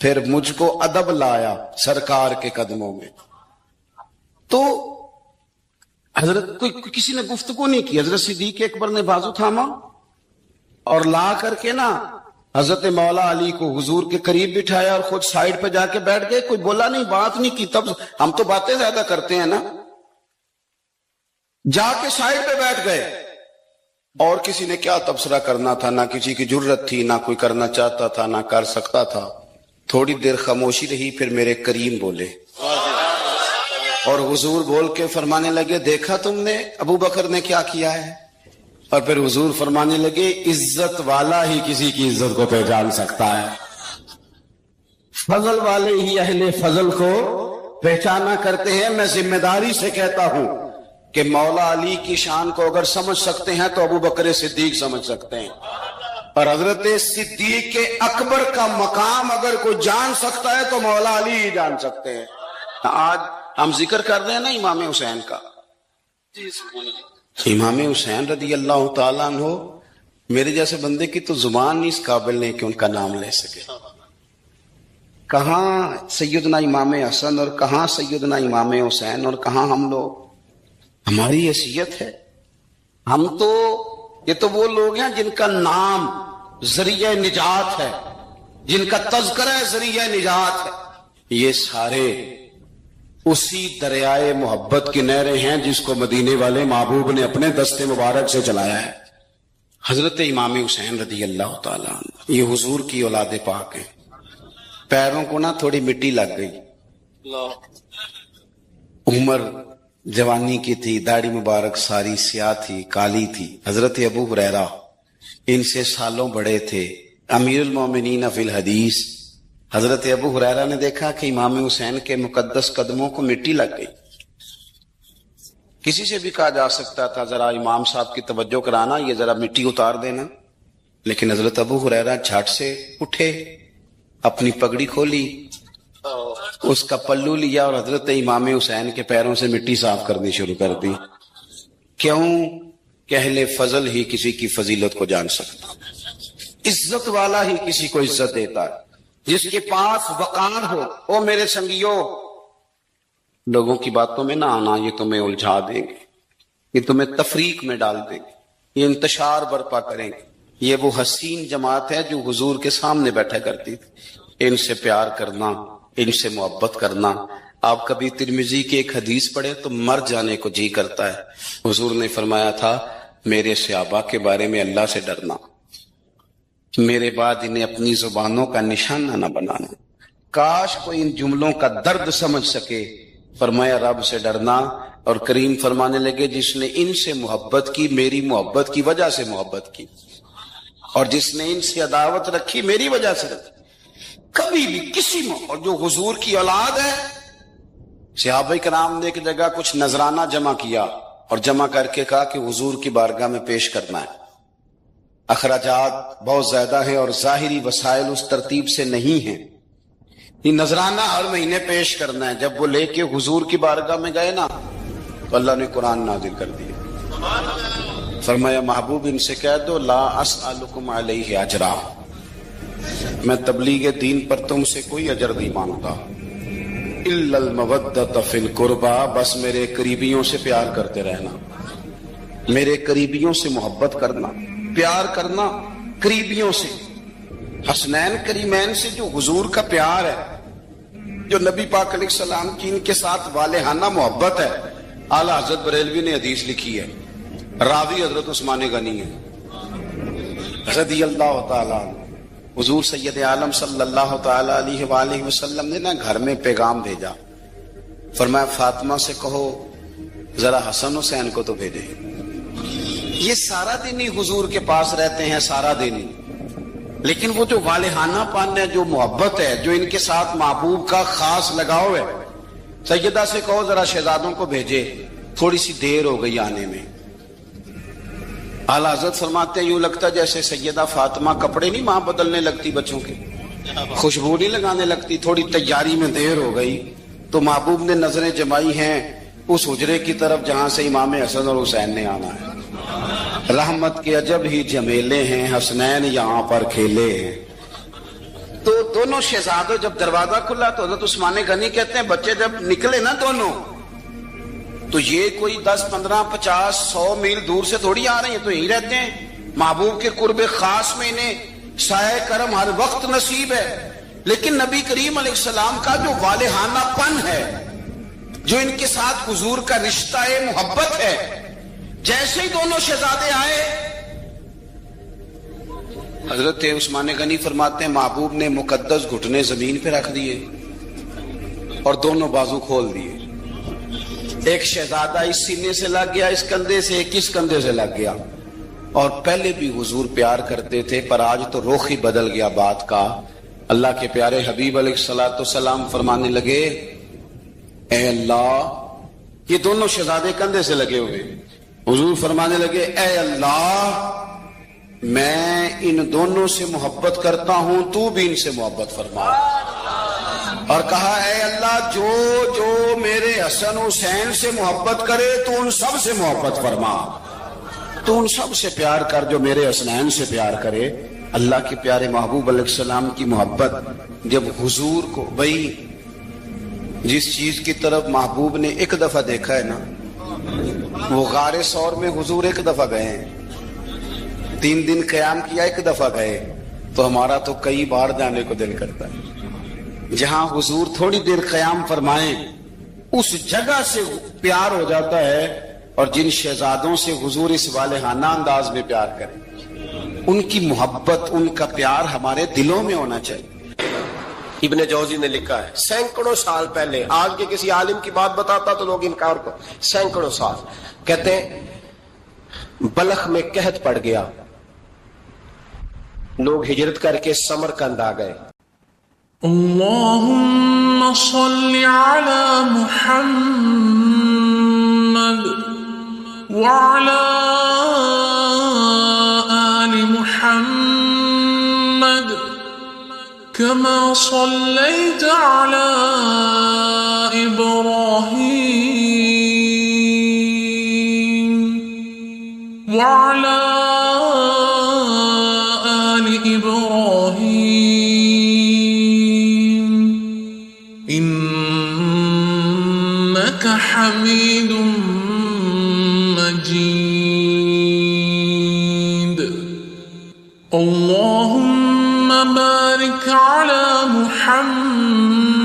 پھر مجھ کو ادب لایا سرکار کے قدموں میں. تو حضرت کسی نے گفتگو نہیں کی. حضرت صدیق اکبر نے بازو تھاما اور لا کر کے نا حضرت مولا علی کو حضور کے قریب بٹھایا اور خود سائیڈ پہ جا کے بیٹھ گئے. کوئی بولا نہیں, بات نہیں کی. تب ہم تو باتیں زیادہ کرتے ہیں نا. جا کے سائیڈ پہ بیٹھ گئے. اور کسی نے کیا تبصرہ کرنا تھا, نہ کسی کی جرت تھی, نہ کوئی کرنا چاہتا تھا, نہ کر سکتا تھا. تھوڑی دیر خاموشی رہی, پھر میرے کریم بولے اور حضور بول کے فرمانے لگے, دیکھا تم نے ابو بکر نے کیا کیا ہے. اور پھر حضور فرمانے لگے, عزت والا ہی کسی کی عزت کو پہچان سکتا ہے. فضل والے ہی اہل فضل کو پہچانا کرتے ہیں. میں ذمہ داری سے کہتا ہوں کہ مولا علی کی شان کو اگر سمجھ سکتے ہیں تو ابو بکر صدیق سمجھ سکتے ہیں. اور حضرت صدیق اکبر کا مقام اگر کوئی جان سکتا ہے تو مولا علی ہی جان سکتے ہیں. آج ہم ذکر کر رہے ہیں نا امام حسین کا. امام حسین رضی اللہ تعالیٰ عنہ, میرے جیسے بندے کی تو زبان نہیں اس قابل نہیں کہ ان کا نام لے سکے. کہاں سیدنا امام حسن اور کہاں سیدنا امام حسین اور کہاں ہم لوگ. ہماری حیثیت ہے. ہم تو یہ تو وہ لوگ ہیں جن کا نام ذریعہ نجات ہے, جن کا تذکرہ ذریعہ نجات ہے. یہ سارے اسی دریائے محبت کی نہریں ہیں جس کو مدینے والے محبوب نے اپنے دستے مبارک سے چلایا ہے. حضرت امام حسین رضی اللہ تعالیٰ عنہ یہ حضور کی اولاد پاک ہیں. پیروں کو نا تھوڑی مٹی لگ گئی. عمر جوانی کی تھی, داڑھی مبارک ساری سیاہ تھی, کالی تھی. حضرت ابو ہریرہ ان سے سالوں بڑے تھے, امیر المومنین فی الحدیث. حضرت ابو ہریرہ نے دیکھا کہ امام حسین کے مقدس قدموں کو مٹی لگ گئی. کسی سے بھی کہا جا سکتا تھا ذرا امام صاحب کی توجہ کرانا, یہ ذرا مٹی اتار دینا. لیکن حضرت ابو ہریرہ جھٹ سے اٹھے, اپنی پگڑی کھولی, اس کا پلو لیا اور حضرت امام حسین کے پیروں سے مٹی صاف کرنی شروع کر دی. کیوں کہ اہل فضل ہی کسی کی فضیلت کو جان سکتا, عزت والا ہی کسی کو عزت دیتا ہے. جس کے پاس وقار ہو. او میرے سنگیو, لوگوں کی باتوں میں نہ آنا, یہ تمہیں الجھا دیں گے, یہ تمہیں تفریق میں ڈال دیں گے, یہ انتشار برپا کریں گے. یہ وہ حسین جماعت ہے جو حضور کے سامنے بیٹھا کرتی تھی. ان سے پیار کرنا, ان سے محبت کرنا. آپ کبھی ترمذی کی ایک حدیث پڑھے تو مر جانے کو جی کرتا ہے. حضور نے فرمایا تھا, میرے صحابہ کے بارے میں اللہ سے ڈرنا, میرے بعد انہیں اپنی زبانوں کا نشانہ نہ بنانا. کاش کوئی ان جملوں کا درد سمجھ سکے. فرمایا رب سے ڈرنا. اور کریم فرمانے لگے, جس نے ان سے محبت کی میری محبت کی وجہ سے محبت کی, اور جس نے ان سے عداوت رکھی میری وجہ سے رکھی. کبھی بھی کسی اور جو حضور کی اولاد ہے. صحابہ کرام نے ایک جگہ کچھ نذرانہ جمع کیا اور جمع کر کے کہا کہ حضور کی بارگاہ میں پیش کرنا ہے. اخراجات بہت زیادہ ہیں اور ظاہری وسائل اس ترتیب سے نہیں ہیں. یہ نذرانہ ہر مہینے پیش کرنا ہے. جب وہ لے کے حضور کی بارگاہ میں گئے نا تو اللہ نے قرآن نازل کر دیا. فرمایا محبوب ان سے کہہ دو, لا اسألکم علیہ اجرا, میں تبلیغ دین پر تم سے کوئی اجر نہیں مانگتا. الا المودۃ فی القربى, بس میرے قریبیوں سے پیار کرتے رہنا, میرے قریبیوں سے محبت کرنا, پیار کرنا قریبیوں سے. حسنین کریمین سے جو حضور کا پیار ہے, جو نبی پاک علیہ السلام کی ان کے ساتھ والہانہ محبت ہے. اعلیٰ حضرت بریلوی نے حدیث لکھی ہے, راوی حضرت عثمان غنی ہے رضی اللہ تعالیٰ. حضور سید عالم صلی اللہ تعالیٰ علیہ وآلہ وسلم نے نا گھر میں پیغام بھیجا. فرمایا فاطمہ سے کہو ذرا حسن حسین کو تو بھیجے. یہ سارا دن ہی حضور کے پاس رہتے ہیں, سارا دن ہی, لیکن وہ جو والہانہ پن ہے, جو محبت ہے, جو ان کے ساتھ محبوب کا خاص لگاؤ ہے. سیدہ سے کہو ذرا شہزادوں کو بھیجے, تھوڑی سی دیر ہو گئی آنے میں. اعلیٰ حضرت فرماتے ہیں یوں لگتا جیسے سیدہ فاطمہ کپڑے نہیں ماں بدلنے لگتی بچوں کے, خوشبو نہیں لگانے لگتی, تھوڑی تیاری میں دیر ہو گئی تو محبوب نے نظریں جمائی ہیں اس حجرے کی طرف جہاں سے امام حسن اور حسین نے آنا ہے. رحمت کے عجب ہی جمیلے ہیں, حسنین یہاں پر کھیلے ہیں. تو دونوں شہزادوں جب دروازہ کھلا تو حضرت عثمان غنی کہتے ہیں بچے جب نکلے نا دونوں تو یہ کوئی 10 15 50 100 میل دور سے تھوڑی آ رہے ہیں، تو یہی رہتے ہیں محبوب کے قرب خاص میں، انہیں سایہ کرم ہر وقت نصیب ہے. لیکن نبی کریم علیہ السلام کا جو والہانہ پن ہے، جو ان کے ساتھ حضور کا رشتہ محبت ہے، جیسے ہی دونوں شہزادے آئے حضرت عثمان غنی فرماتے ہیں محبوب نے مقدس گھٹنے زمین پہ رکھ دیے اور دونوں بازو کھول دیے. ایک شہزادہ اس سینے سے لگ گیا اس کندھے سے، ایک اس کندھے سے لگ گیا. اور پہلے بھی حضور پیار کرتے تھے پر آج تو رخ ہی بدل گیا بات کا. اللہ کے پیارے حبیب علیہ الصلوۃ والسلام فرمانے لگے اے اللہ، یہ دونوں شہزادے کندھے سے لگے ہوئے، حضور فرمانے لگے اے اللہ میں ان دونوں سے محبت کرتا ہوں، تو بھی ان سے محبت فرما. اور کہا اے اللہ جو جو میرے حسن حسین سے محبت کرے تو ان سب سے محبت فرما، تو ان سب سے پیار کر جو میرے حسنین سے پیار کرے. اللہ کے پیارے محبوب علیہ السلام کی محبت جب حضور کو، بھئی جس چیز کی طرف محبوب نے ایک دفعہ دیکھا ہے نا، وہ غار ثور میں حضور ایک دفعہ گئے ہیں، 3 دن قیام کیا ایک دفعہ گئے، تو ہمارا تو کئی بار جانے کو دل کرتا ہے. جہاں حضور تھوڑی دیر قیام فرمائیں اس جگہ سے پیار ہو جاتا ہے. اور جن شہزادوں سے حضور اس والہانہ انداز میں پیار کریں، ان کی محبت، ان کا پیار ہمارے دلوں میں ہونا چاہیے. ابن جوزی نے لکھا ہے سینکڑوں سال پہلے، آج کے کسی عالم کی بات بتاتا تو لوگ انکار کو، سینکڑوں سال کہتے ہیں بلخ میں قحط پڑ گیا، لوگ ہجرت کر کے سمرقند آ گئے. اللهم صل على محمد وعلى آل محمد كما صليت على إبراهيم وعلى آل إبراهيم إنك حميد مجيد. اللهم بارك على محمد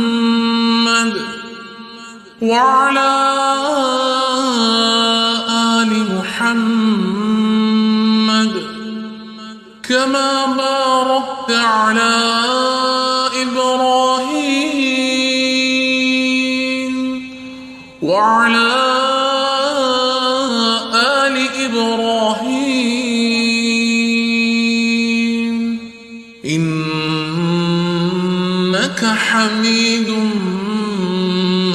وعلى آل محمد كما باركت على إبراهيم وعلى آل إبراهيم إنك حميد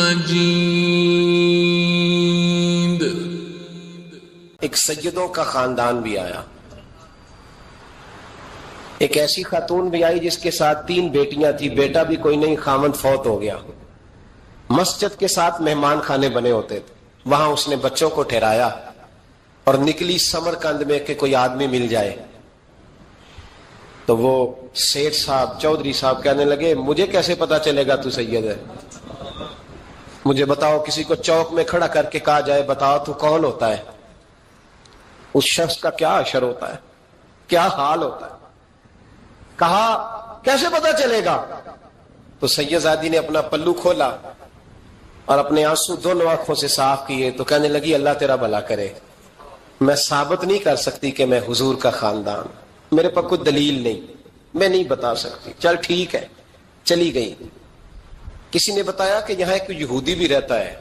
مجيد. ایک سیدوں کا خاندان بھی آیا، ایک ایسی خاتون بھی آئی جس کے ساتھ 3 بیٹیاں تھی، بیٹا بھی کوئی نہیں، خامند فوت ہو گیا. مسجد کے ساتھ مہمان خانے بنے ہوتے تھے، وہاں اس نے بچوں کو ٹھہرایا اور نکلی سمرقند میں کہ کوئی آدمی مل جائے. تو وہ سیٹھ صاحب، چودھری صاحب کہنے لگے مجھے کیسے پتا چلے گا تو سید ہے؟ مجھے بتاؤ، کسی کو چوک میں کھڑا کر کے کہا جائے بتاؤ تو کون ہوتا ہے؟ اس شخص کا کیا اشر ہوتا ہے، کیا حال ہوتا ہے؟ کہا کیسے پتا چلے گا؟ تو سید زادی نے اپنا پلو کھولا اور اپنے آنسو دونوں آنکھوں سے صاف کیے تو کہنے لگی اللہ تیرا بھلا کرے، میں ثابت نہیں کر سکتی کہ میں حضور کا خاندان، میرے پاس کوئی دلیل نہیں، میں نہیں بتا سکتی. چل ٹھیک ہے، چلی گئی. کسی نے بتایا کہ یہاں ایک یہودی بھی رہتا ہے،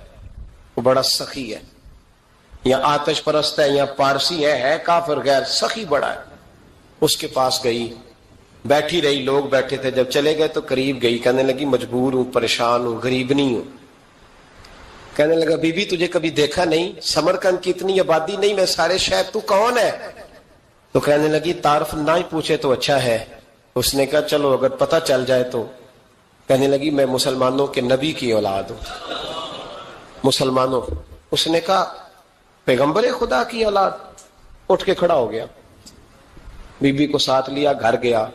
وہ بڑا سخی ہے، یا آتش پرست ہے یا پارسی ہے کافر غیر، سخی بڑا ہے. اس کے پاس گئی، بیٹھی رہی، لوگ بیٹھے تھے، جب چلے گئے تو قریب گئی، کہنے لگی مجبور ہوں، پریشان ہوں، غریب نہیں ہوں. کہنے لگا بی بی تجھے کبھی دیکھا نہیں، سمرقند کی اتنی آبادی نہیں، میں سارے شہر، تو کون ہے؟ تو کہنے لگی تعارف نہ ہی پوچھے تو اچھا ہے. اس نے کہا چلو اگر پتہ چل جائے تو. کہنے لگی میں مسلمانوں کے نبی کی اولاد ہوں. مسلمانوں؟ اس نے کہا پیغمبر خدا کی اولاد. اٹھ کے کھڑا ہو گیا، بی بی کو ساتھ لیا، گھر گیا،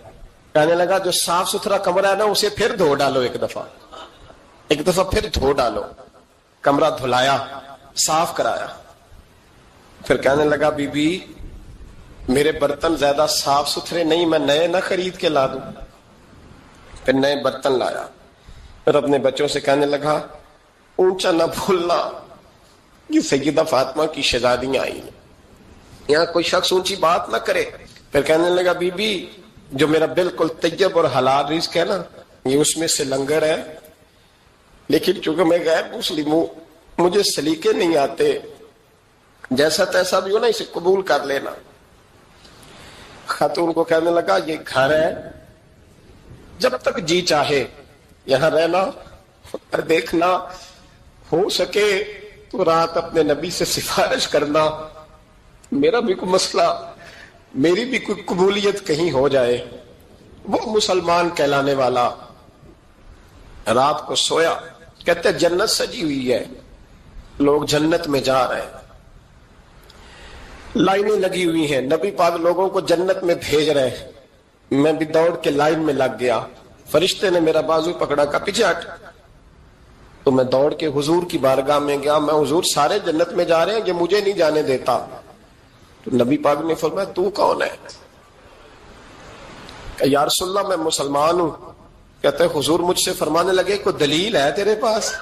کہنے لگا جو صاف ستھرا کمرہ ہے نا اسے پھر دھو ڈالو، ایک دفعہ پھر دھو ڈالو۔ کمرہ دھلایا، صاف کرایا، پھر کہنے لگا بی بی میرے برتن زیادہ صاف ستھرے نہیں، میں نئے نہ خرید کے لا دوں۔ پھر نئے برتن لایا، پھر اپنے بچوں سے کہنے لگا اونچا نہ بھولنا، یہ سیدہ فاطمہ کی شہزادیاں آئی ہیں، یہاں کوئی شخص اونچی بات نہ کرے۔ پھر کہنے لگا بی بی جو میرا بالکل طیب اور حلال رزق ہے نا، یہ اس میں سے لنگر ہے، لیکن چونکہ میں غیر مسلم ہوں، مجھے سلیقے نہیں آتے، جیسا تیسا بھی ہو نا اسے قبول کر لینا۔ خاتون کو کہنے لگا یہ گھر ہے، جب تک جی چاہے یہاں رہنا، اور دیکھنا ہو سکے تو رات اپنے نبی سے سفارش کرنا، میرا بھی کوئی مسئلہ، میری بھی کوئی قبولیت کہیں ہو جائے۔ وہ مسلمان کہلانے والا رات کو سویا، کہتے جنت سجی ہوئی ہے، لوگ جنت میں جا رہے ہیں، لائنیں لگی ہوئی ہیں، نبی پاک لوگوں کو جنت میں بھیج رہے ہیں۔ میں بھی دوڑ کے لائن میں لگ گیا، فرشتے نے میرا بازو پکڑا، کہا پیچھے ہٹ۔ تو میں دوڑ کے حضور کی بارگاہ میں گیا، میں حضور سارے جنت میں جا رہے ہیں، یہ مجھے نہیں جانے دیتا۔ تو نبی پاک نے فرمایا تو کون ہے؟ کہ یا رسول اللہ میں مسلمان ہوں۔ کہتے ہیں حضور مجھ سے فرمانے لگے کوئی دلیل ہے تیرے پاس؟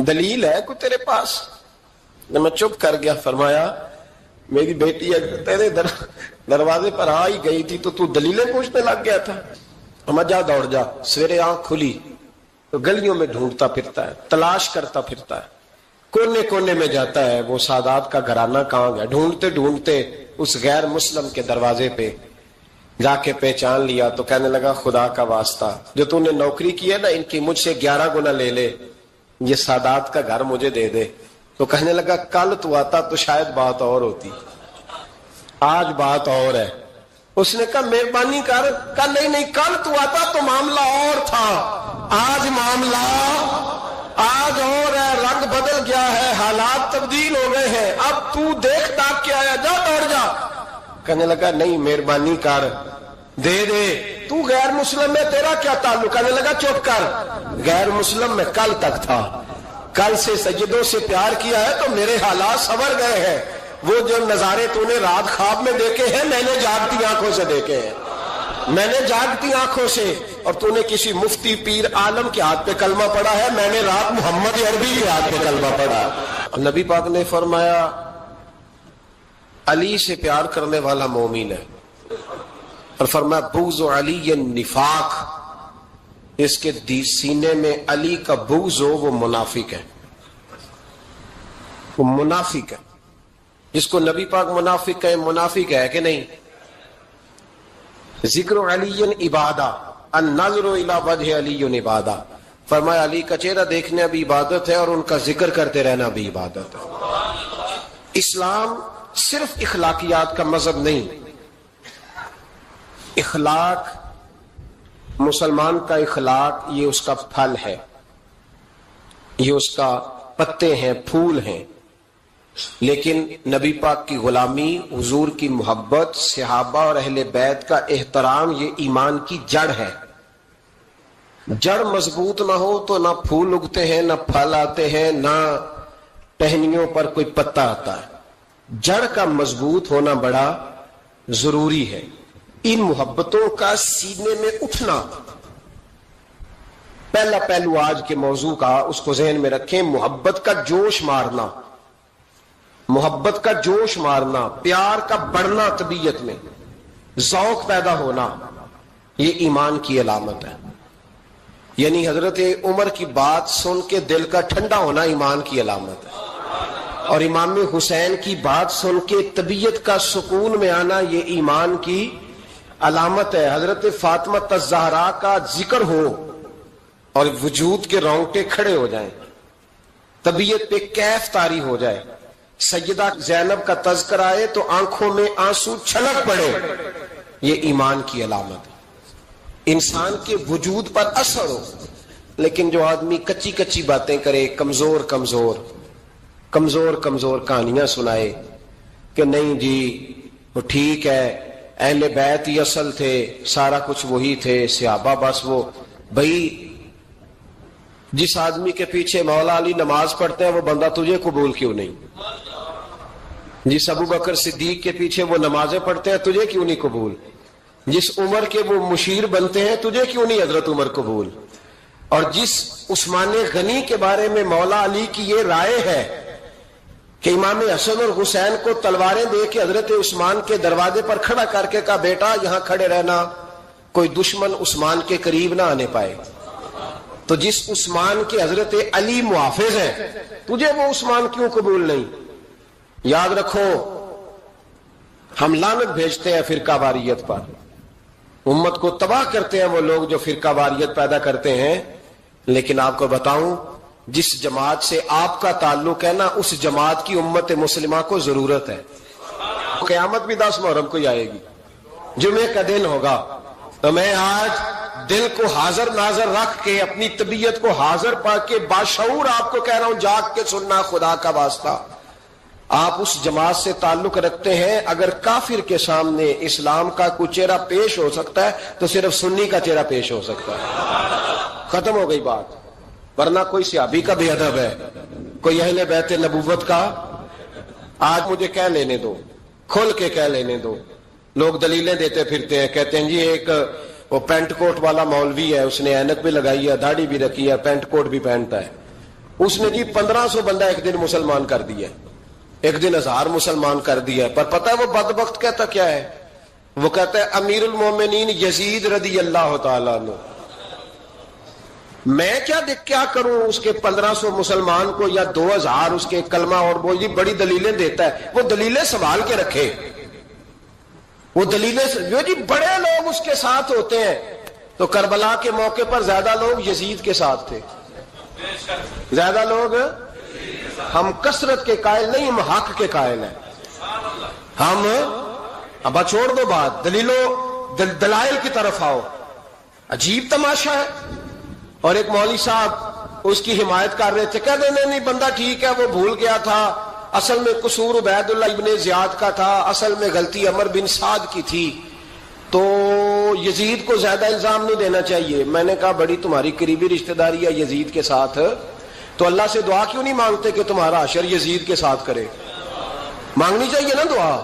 دلیل ہے کوئی تیرے پاس؟ میں چپ کر گیا۔ فرمایا میری بیٹی تیرے دروازے پر آ ہی گئی تھی تو دلیلیں پوچھنے لگ گیا تھا۔ ہم جا دوڑ جا، سویرے آنکھ کھلی تو گلیوں میں ڈھونڈتا پھرتا ہے، تلاش کرتا پھرتا ہے، کونے کونے میں جاتا ہے وہ سادات کا گھرانہ کہاں گیا، ڈھونڈتے ڈھونڈتے اس غیر مسلم کے دروازے پہ جا کے پہچان لیا۔ تو کہنے لگا خدا کا واسطہ جو تو نے نوکری کی ہے نا ان کی مجھ سے 11 گنا لے لے، یہ سادات کا گھر مجھے دے دے۔ تو کہنے لگا کل تو آتا تو شاید بات اور ہوتی، آج بات اور ہے۔ اس نے کہا مہربانی کر، کہا نہیں کل تو آتا تو معاملہ اور تھا، آج معاملہ آج اور ہے، رنگ بدل گیا ہے، حالات تبدیل ہو گئے ہیں، اب تو دیکھ داکھ کے آیا، جا دوڑ جا۔ کہنے لگا نہیں مہربانی کر دے دے، تو غیر مسلم میں تیرا کیا تعلق؟ کہنے لگا چپ کر، غیر مسلم میں کل تک تھا، کل سے سجدوں سے پیار کیا ہے تو میرے حالات سنور گئے ہیں، وہ جو نظارے تو نے رات خواب میں دیکھے ہیں میں نے جاگتی آنکھوں سے دیکھے ہیں، میں نے جاگتی آنکھوں سے، اور تو نے کسی مفتی پیر عالم کے ہاتھ پہ کلمہ پڑھا ہے، میں نے رات محمد عربی کے ہاتھ پہ کلمہ پڑھا۔ نبی پاک نے فرمایا علی سے پیار کرنے والا مومن ہے، اور فرمایا بغض علی نفاق، اس کے سینے میں علی کا بغض ہو وہ منافق ہے، وہ منافق ہے۔ جس کو نبی پاک منافق کہے منافق ہے کہ نہیں؟ ذکر علی عبادہ، النظر الی وجہ علی عبادہ، فرمایا علی کا چہرہ دیکھنا بھی عبادت ہے اور ان کا ذکر کرتے رہنا بھی عبادت ہے۔ اسلام صرف اخلاقیات کا مذہب نہیں، اخلاق، مسلمان کا اخلاق یہ اس کا پھل ہے، یہ اس کا پتے ہیں، پھول ہیں، لیکن نبی پاک کی غلامی، حضور کی محبت، صحابہ اور اہل بیت کا احترام یہ ایمان کی جڑ ہے۔ جڑ مضبوط نہ ہو تو نہ پھول اگتے ہیں، نہ پھل آتے ہیں، نہ ٹہنیوں پر کوئی پتا آتا ہے۔ جڑ کا مضبوط ہونا بڑا ضروری ہے۔ ان محبتوں کا سینے میں اٹھنا، پہلا پہلو آج کے موضوع کا اس کو ذہن میں رکھیں، محبت کا جوش مارنا، محبت کا جوش مارنا، پیار کا بڑھنا، طبیعت میں ذوق پیدا ہونا، یہ ایمان کی علامت ہے۔ یعنی حضرت عمر کی بات سن کے دل کا ٹھنڈا ہونا ایمان کی علامت ہے، اور امام حسین کی بات سن کے طبیعت کا سکون میں آنا یہ ایمان کی علامت ہے۔ حضرت فاطمہ الزہرا کا ذکر ہو اور وجود کے رونگٹے کھڑے ہو جائیں، طبیعت پہ کیف طاری ہو جائے، سیدہ زینب کا تذکر آئے تو آنکھوں میں آنسو چھلک پڑے، یہ ایمان کی علامت ہے۔ انسان کے وجود پر اثر ہو، لیکن جو آدمی کچی کچی باتیں کرے، کمزور کمزور کمزور کمزور کہانیاں سنائے کہ نہیں جی وہ ٹھیک ہے، اہل بیت ہی اصل تھے، سارا کچھ وہی تھے، صحابہ بس وہ. بھائی جس آدمی کے پیچھے مولا علی نماز پڑھتے ہیں وہ بندہ تجھے قبول کیوں نہیں؟ جس ابو بکر صدیق کے پیچھے وہ نمازیں پڑھتے ہیں تجھے کیوں نہیں قبول؟ جس عمر کے وہ مشیر بنتے ہیں تجھے کیوں نہیں حضرت عمر قبول؟ اور جس عثمان غنی کے بارے میں مولا علی کی یہ رائے ہے کہ امام حسن اور حسین کو تلواریں دے کے حضرت عثمان کے دروازے پر کھڑا کر کے کہا بیٹا یہاں کھڑے رہنا، کوئی دشمن عثمان کے قریب نہ آنے پائے. تو جس عثمان کے حضرت علی محافظ ہیں تجھے وہ عثمان کیوں قبول نہیں؟ یاد رکھو ہم لعنت بھیجتے ہیں فرقہ واریت پر، امت کو تباہ کرتے ہیں وہ لوگ جو فرقہ واریت پیدا کرتے ہیں. لیکن آپ کو بتاؤں جس جماعت سے آپ کا تعلق ہے نا اس جماعت کی امت مسلمہ کو ضرورت ہے. قیامت بھی 10 محرم کو ہی آئے گی، جمعے کا دن ہوگا. تو میں آج دل کو حاضر ناظر رکھ کے اپنی طبیعت کو حاضر پا کے باشعور آپ کو کہہ رہا ہوں جاگ کے سننا خدا کا واسطہ. آپ اس جماعت سے تعلق رکھتے ہیں، اگر کافر کے سامنے اسلام کا کوئی چہرہ پیش ہو سکتا ہے تو صرف سنی کا چہرہ پیش ہو سکتا ہے. ختم ہو گئی بات. ورنہ کوئی صحابی کا بے ادب ہے، کوئی اہل بیت نبوت کا. آج مجھے کہہ لینے دو، کھول کے کہہ لینے دو. لوگ دلیلیں دیتے پھرتے ہیں، کہتے ہیں جی ایک وہ پینٹ کوٹ والا مولوی ہے، اس نے اینک بھی لگائی ہے، داڑھی بھی رکھی ہے، پینٹ کوٹ بھی پہنتا ہے، اس نے جی 1500 بندہ ایک دن مسلمان کر دیا، ایک دن 1000 مسلمان کر دیا. پر پتہ ہے وہ بدبخت کہتا کیا ہے؟ وہ کہتا ہے امیر المومنین یزید رضی اللہ تعالیٰ عنہ. میں کیا کروں اس کے 1500 مسلمان کو یا 2000 اس کے کلمہ اور وہ یہ بڑی دلیلیں دیتا ہے. وہ دلیلیں سنبھال کے رکھے، وہ دلیلیں جو جی بڑے لوگ اس کے ساتھ ہوتے ہیں. تو کربلا کے موقع پر زیادہ لوگ یزید کے ساتھ تھے، زیادہ لوگ. ہم کثرت کے قائل نہیں، ہم حق کے قائل ہیں. ہم اب چھوڑ دو بات، دلائل کی طرف آؤ. عجیب تماشا ہے. اور ایک مولوی صاحب اس کی حمایت کر رہے تھے، کہتے نہیں بندہ ٹھیک ہے وہ بھول گیا تھا، اصل میں قصور عبید اللہ ابن زیاد کا تھا، اصل میں غلطی عمر بن سعد کی تھی، تو یزید کو زیادہ الزام نہیں دینا چاہیے. میں نے کہا بڑی تمہاری قریبی رشتہ داری ہے یزید کے ساتھ، تو اللہ سے دعا کیوں نہیں مانگتے کہ تمہارا حشر یزید کے ساتھ کرے؟ مانگنی چاہیے نا دعا.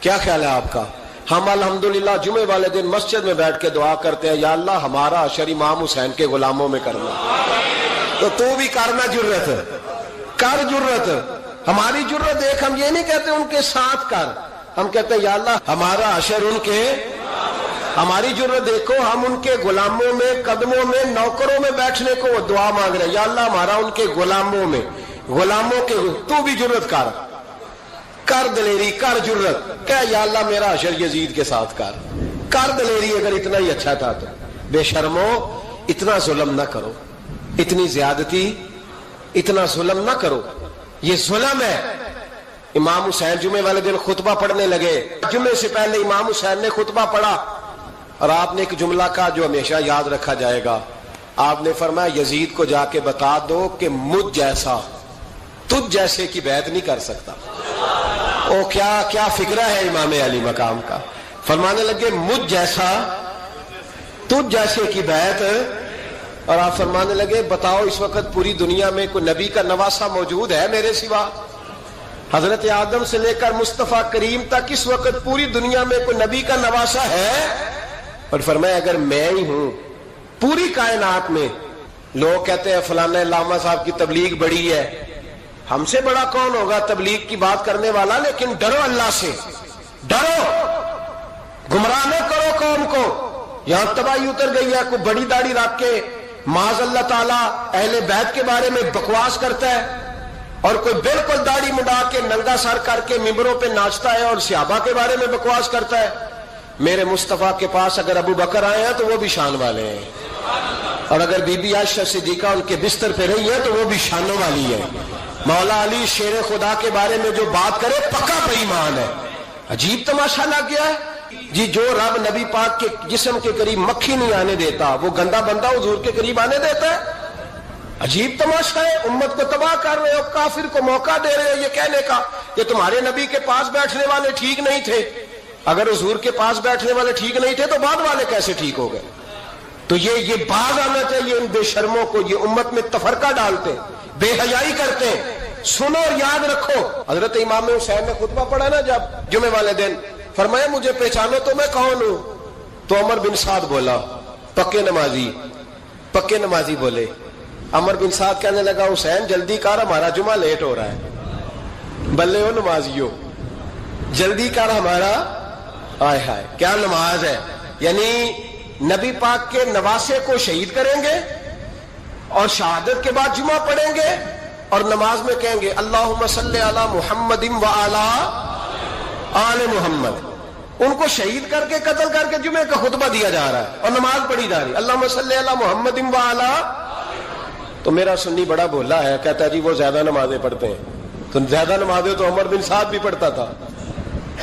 کیا خیال ہے آپ کا؟ ہم الحمدللہ جمعے والے دن مسجد میں بیٹھ کے دعا کرتے ہیں یا اللہ ہمارا حشر امام حسین کے غلاموں میں کرنا. تو بھی کرنا جرت کر، جرت ہماری جرت دیکھ. ہم یہ نہیں کہتے ان کے ساتھ کر، ہم کہتے ہیں یا اللہ ہمارا حشر ان کے. ہماری جرت دیکھو، ہم ان کے غلاموں میں، قدموں میں، نوکروں میں بیٹھنے کو وہ دعا مانگ رہے ہیں یا اللہ ہمارا ان کے غلاموں میں، غلاموں کے. تو بھی جرت کر دلیری، کر جرت، کہ یا اللہ میرا حشر یزید کے ساتھ کر دلیری. اگر اتنا ہی اچھا تھا تو بے شرمو اتنا ظلم نہ کرو، اتنی زیادتی، اتنا ظلم نہ کرو. یہ ظلم ہے. امام حسین جمعے والے دن خطبہ پڑھنے لگے، جمعے سے پہلے امام حسین نے خطبہ پڑھا اور آپ نے ایک جملہ کہا جو ہمیشہ یاد رکھا جائے گا. آپ نے فرمایا یزید کو جا کے بتا دو کہ مجھ جیسا تجھ جیسے کی بیعت نہیں کر سکتا. او کیا فکرہ ہے امام علی مقام کا. فرمانے لگے مجھ جیسا تجھ جیسے کی بیعت. اور آپ فرمانے لگے بتاؤ اس وقت پوری دنیا میں کوئی نبی کا نواسا موجود ہے میرے سوا؟ حضرت آدم سے لے کر مصطفیٰ کریم تک اس وقت پوری دنیا میں کوئی نبی کا نواسا ہے؟ اور فرمایا اگر میں ہی ہوں پوری کائنات میں. لوگ کہتے ہیں فلانا علامہ صاحب کی تبلیغ بڑی ہے. ہم سے بڑا کون ہوگا تبلیغ کی بات کرنے والا؟ لیکن ڈرو اللہ سے، ڈرو، گمراہ نہ کرو قوم کو. یہاں تباہی اتر گئی ہے. کوئی بڑی داڑھی رکھ کے معاذ اللہ تعالیٰ اہل بیت کے بارے میں بکواس کرتا ہے، اور کوئی بالکل داڑھی مڈا کے ننگا سر کر کے ممبروں پہ ناچتا ہے اور صحابہ کے بارے میں بکواس کرتا ہے. میرے مصطفیٰ کے پاس اگر ابو بکر آئے ہیں تو وہ بھی شان والے ہیں، اور اگر بی بی عائشہ صدیقہ ان کے بستر پہ رہی ہے تو وہ بھی شانوں والی ہے. مولا علی شیر خدا کے بارے میں جو بات کرے پکا بے ایمان ہے. عجیب تماشا لگ گیا ہے جی. جو رب نبی پاک کے جسم کے قریب مکھی نہیں آنے دیتا وہ گندا بندہ حضور کے قریب آنے دیتا ہے؟ عجیب تماشا ہے. امت کو تباہ کر رہے ہو، کافر کو موقع دے رہے ہو یہ کہنے کا کہ تمہارے نبی کے پاس بیٹھنے والے ٹھیک نہیں تھے. اگر حضور کے پاس بیٹھنے والے ٹھیک نہیں تھے تو بعد والے کیسے ٹھیک ہو گئے؟ تو یہ باز آنا چاہیے ان بے شرموں کو، یہ امت میں تفرقہ ڈالتے ہیں، بے حیائی کرتے ہیں۔ سنو اور یاد رکھو، حضرت امام حسین نے خطبہ پڑھا نا جب جمعے والے دن، فرمایا مجھے پہچانو تو میں کون ہوں؟ تو عمر بن سعد بولا، پکے نمازی بولے۔ عمر بن سعد کہنے لگا حسین جلدی کر، ہمارا جمعہ لیٹ ہو رہا ہے۔ بلے ہو نمازیو، جلدی کر ہمارا، آئے ہائے کیا نماز ہے! یعنی نبی پاک کے نواسے کو شہید کریں گے اور شہادت کے بعد جمعہ پڑھیں گے اور نماز میں کہیں گے اللہم صلی علی محمد وعلی آل محمد۔ ان کو شہید کر کے قتل کر کے جمعے کا خطبہ دیا جا رہا ہے اور نماز پڑھی جا رہی ہے اللہم صلی علی محمد وعلی۔ تو میرا سنی بڑا بھولا ہے، کہتا ہے جی وہ زیادہ نمازیں پڑھتے ہیں۔ تو زیادہ نمازیں تو عمر بن سعد بھی پڑھتا تھا،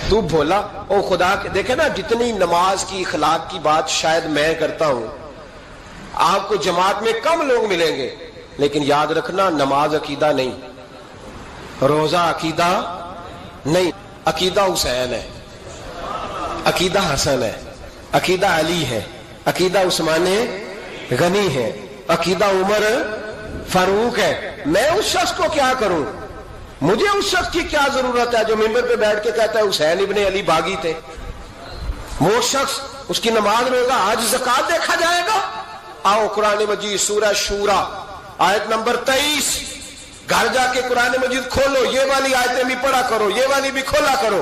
تو بھولا۔ او خدا کے دیکھے نا، جتنی نماز کی اخلاق کی بات شاید میں کرتا ہوں، آپ کو جماعت میں کم لوگ ملیں گے، لیکن یاد رکھنا نماز عقیدہ نہیں، روزہ عقیدہ نہیں، عقیدہ حسین ہے، عقیدہ حسن ہے، عقیدہ علی ہے، عقیدہ عثمان غنی ہے، عقیدہ عمر فاروق ہے۔ میں اس شخص کو کیا کروں؟ مجھے اس شخص کی کیا ضرورت ہے جو ممبر پہ بیٹھ کے کہتا ہے حسین ابن علی باغی تھے؟ وہ شخص، اس کی نماز روزہ آج زکوٰۃ دیکھا جائے گا؟ آؤ قرآن مجید سورہ شورا آیت نمبر 23، گھر جا کے قرآن مجید کھولو، یہ والی آیتیں بھی پڑھا کرو، یہ والی بھی کھولا کرو۔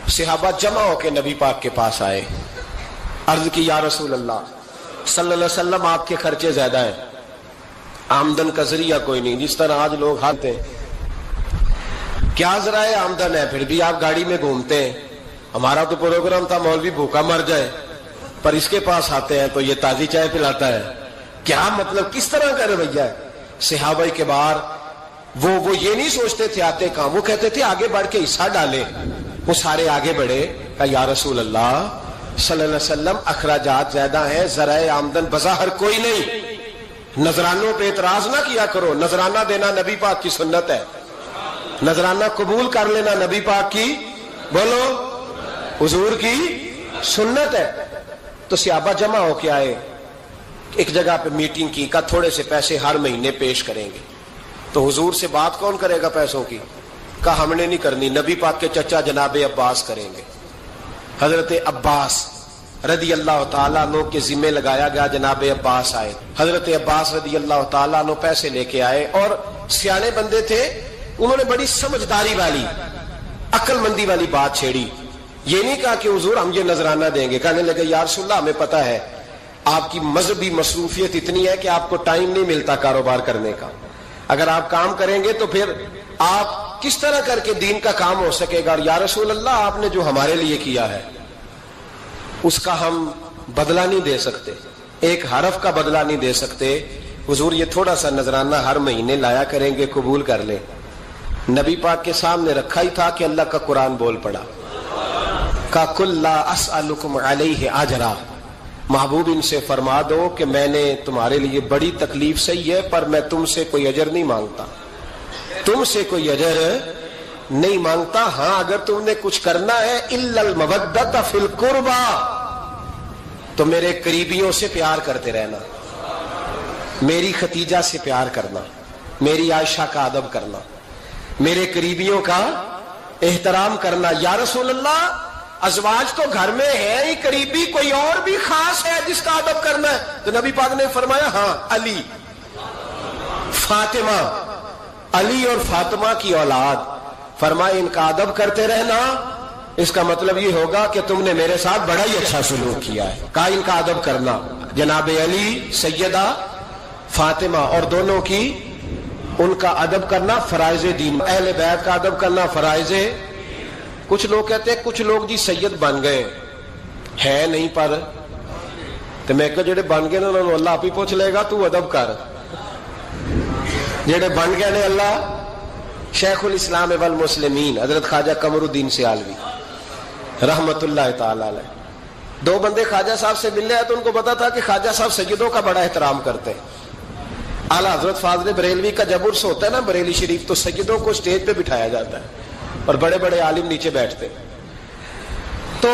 صحابہ جمع ہو کے نبی پاک کے پاس آئے، عرض کی یا رسول اللہ صلی اللہ علیہ وسلم آپ کے خرچے زیادہ ہیں، آمدن کا ذریعہ کوئی نہیں، جس طرح آج لوگ کھاتے ہیں، کیا ذرائع آمدن ہے؟ پھر بھی آپ گاڑی میں گھومتے ہیں، ہمارا تو پروگرام تھا مولوی بھوکا مر جائے، پر اس کے پاس آتے ہیں تو یہ تازی چائے پلاتا ہے، کیا مطلب کس طرح کا رویہ ہے؟ صحابہ کے بار وہ یہ نہیں سوچتے تھے آتے کام، وہ کہتے تھے آگے بڑھ کے حصہ ڈالے۔ وہ سارے آگے بڑھے، کہا یا رسول اللہ صلی اللہ علیہ وسلم اخراجات زیادہ ہیں، ذرائع آمدن بظاہر کوئی نہیں، نذرانوں پہ اعتراض نہ کیا کرو، نذرانہ دینا نبی پاک کی سنت ہے، نذرانہ قبول کر لینا نبی پاک کی، بولو حضور کی سنت ہے۔ تو صحابہ جمع ہو کے آئے، ایک جگہ پہ میٹنگ کی، کہا تھوڑے سے پیسے ہر مہینے پیش کریں گے۔ تو حضور سے بات کون کرے گا پیسوں کی؟ کہا ہم نے نہیں کرنی، نبی پاک کے چچا جناب عباس کریں گے۔ حضرت عباس رضی اللہ تعالیٰ عنہ کے ذمہ لگایا گیا، جناب عباس آئے، حضرت عباس رضی اللہ تعالیٰ عنہ پیسے لے کے آئے، اور سیانے بندے تھے، انہوں نے بڑی سمجھداری والی، عقل مندی والی بات چھیڑی۔ یہ نہیں کہا کہ حضور ہم یہ نذرانہ دیں گے، کہنے لگے یا رسول اللہ ہمیں پتہ ہے آپ کی مذہبی مصروفیت اتنی ہے کہ آپ کو ٹائم نہیں ملتا کاروبار کرنے کا، اگر آپ کام کریں گے تو پھر آپ کس طرح کر کے دین کا کام ہو سکے گا؟ اور یا رسول اللہ آپ نے جو ہمارے لیے کیا ہے اس کا ہم بدلہ نہیں دے سکتے، ایک حرف کا بدلہ نہیں دے سکتے، حضور یہ تھوڑا سا نذرانہ ہر مہینے لایا کریں گے، قبول کر لیں۔ نبی پاک کے سامنے رکھا ہی تھا کہ اللہ کا قرآن بول پڑا، کا کل لا اسألکم علیہ اجرا، محبوب ان سے فرما دو کہ میں نے تمہارے لیے بڑی تکلیف سہی ہے، پر میں تم سے کوئی اجر نہیں مانگتا، تم سے کوئی اجر نہیں مانگتا، ہاں اگر تم نے کچھ کرنا ہے الا المودۃ فی القربى، تو میرے قریبیوں سے پیار کرتے رہنا، میری ختیجہ سے پیار کرنا، میری عائشہ کا ادب کرنا، میرے قریبیوں کا احترام کرنا۔ یا رسول اللہ ازواج تو گھر میں ہے ہی، قریبی کوئی اور بھی خاص ہے جس کا ادب کرنا ہے؟ تو نبی پاک نے فرمایا ہاں علی، فاطمہ، علی اور فاطمہ کی اولاد، فرمائے ان کا ادب کرتے رہنا، اس کا مطلب یہ ہوگا کہ تم نے میرے ساتھ بڑا ہی اچھا سلوک کیا ہے، کہا ان کا ادب کرنا، جناب علی، سیدہ فاطمہ، اور دونوں کی ان کا ادب کرنا فرائض دین، اہل بیت کا ادب کرنا فرائض۔ کچھ لوگ کہتے ہیں کچھ لوگ جی سید بن گئے ہے نہیں، پر تو میں کہ جڑے بن گئے انہوں نے اللہ آپ ہی پوچھ لے گا، تو ادب کر، جڑے بن گئے نے اللہ۔ شیخ الاسلام والمسلمین حضرت خواجہ قمر الدین سیالوی رحمت اللہ تعالی علیہ، دو بندے خواجہ صاحب سے ملنے آئے تو ان کو پتا تھا کہ خواجہ صاحب سیدوں کا بڑا احترام کرتے ہیں۔ اعلیٰ حضرت فاضل بریلوی کا جب عرس ہوتا ہے نا بریلی شریف، تو سیدوں کو اسٹیج پہ بٹھایا جاتا ہے اور بڑے بڑے عالم نیچے بیٹھتے ہیں۔ تو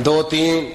2-3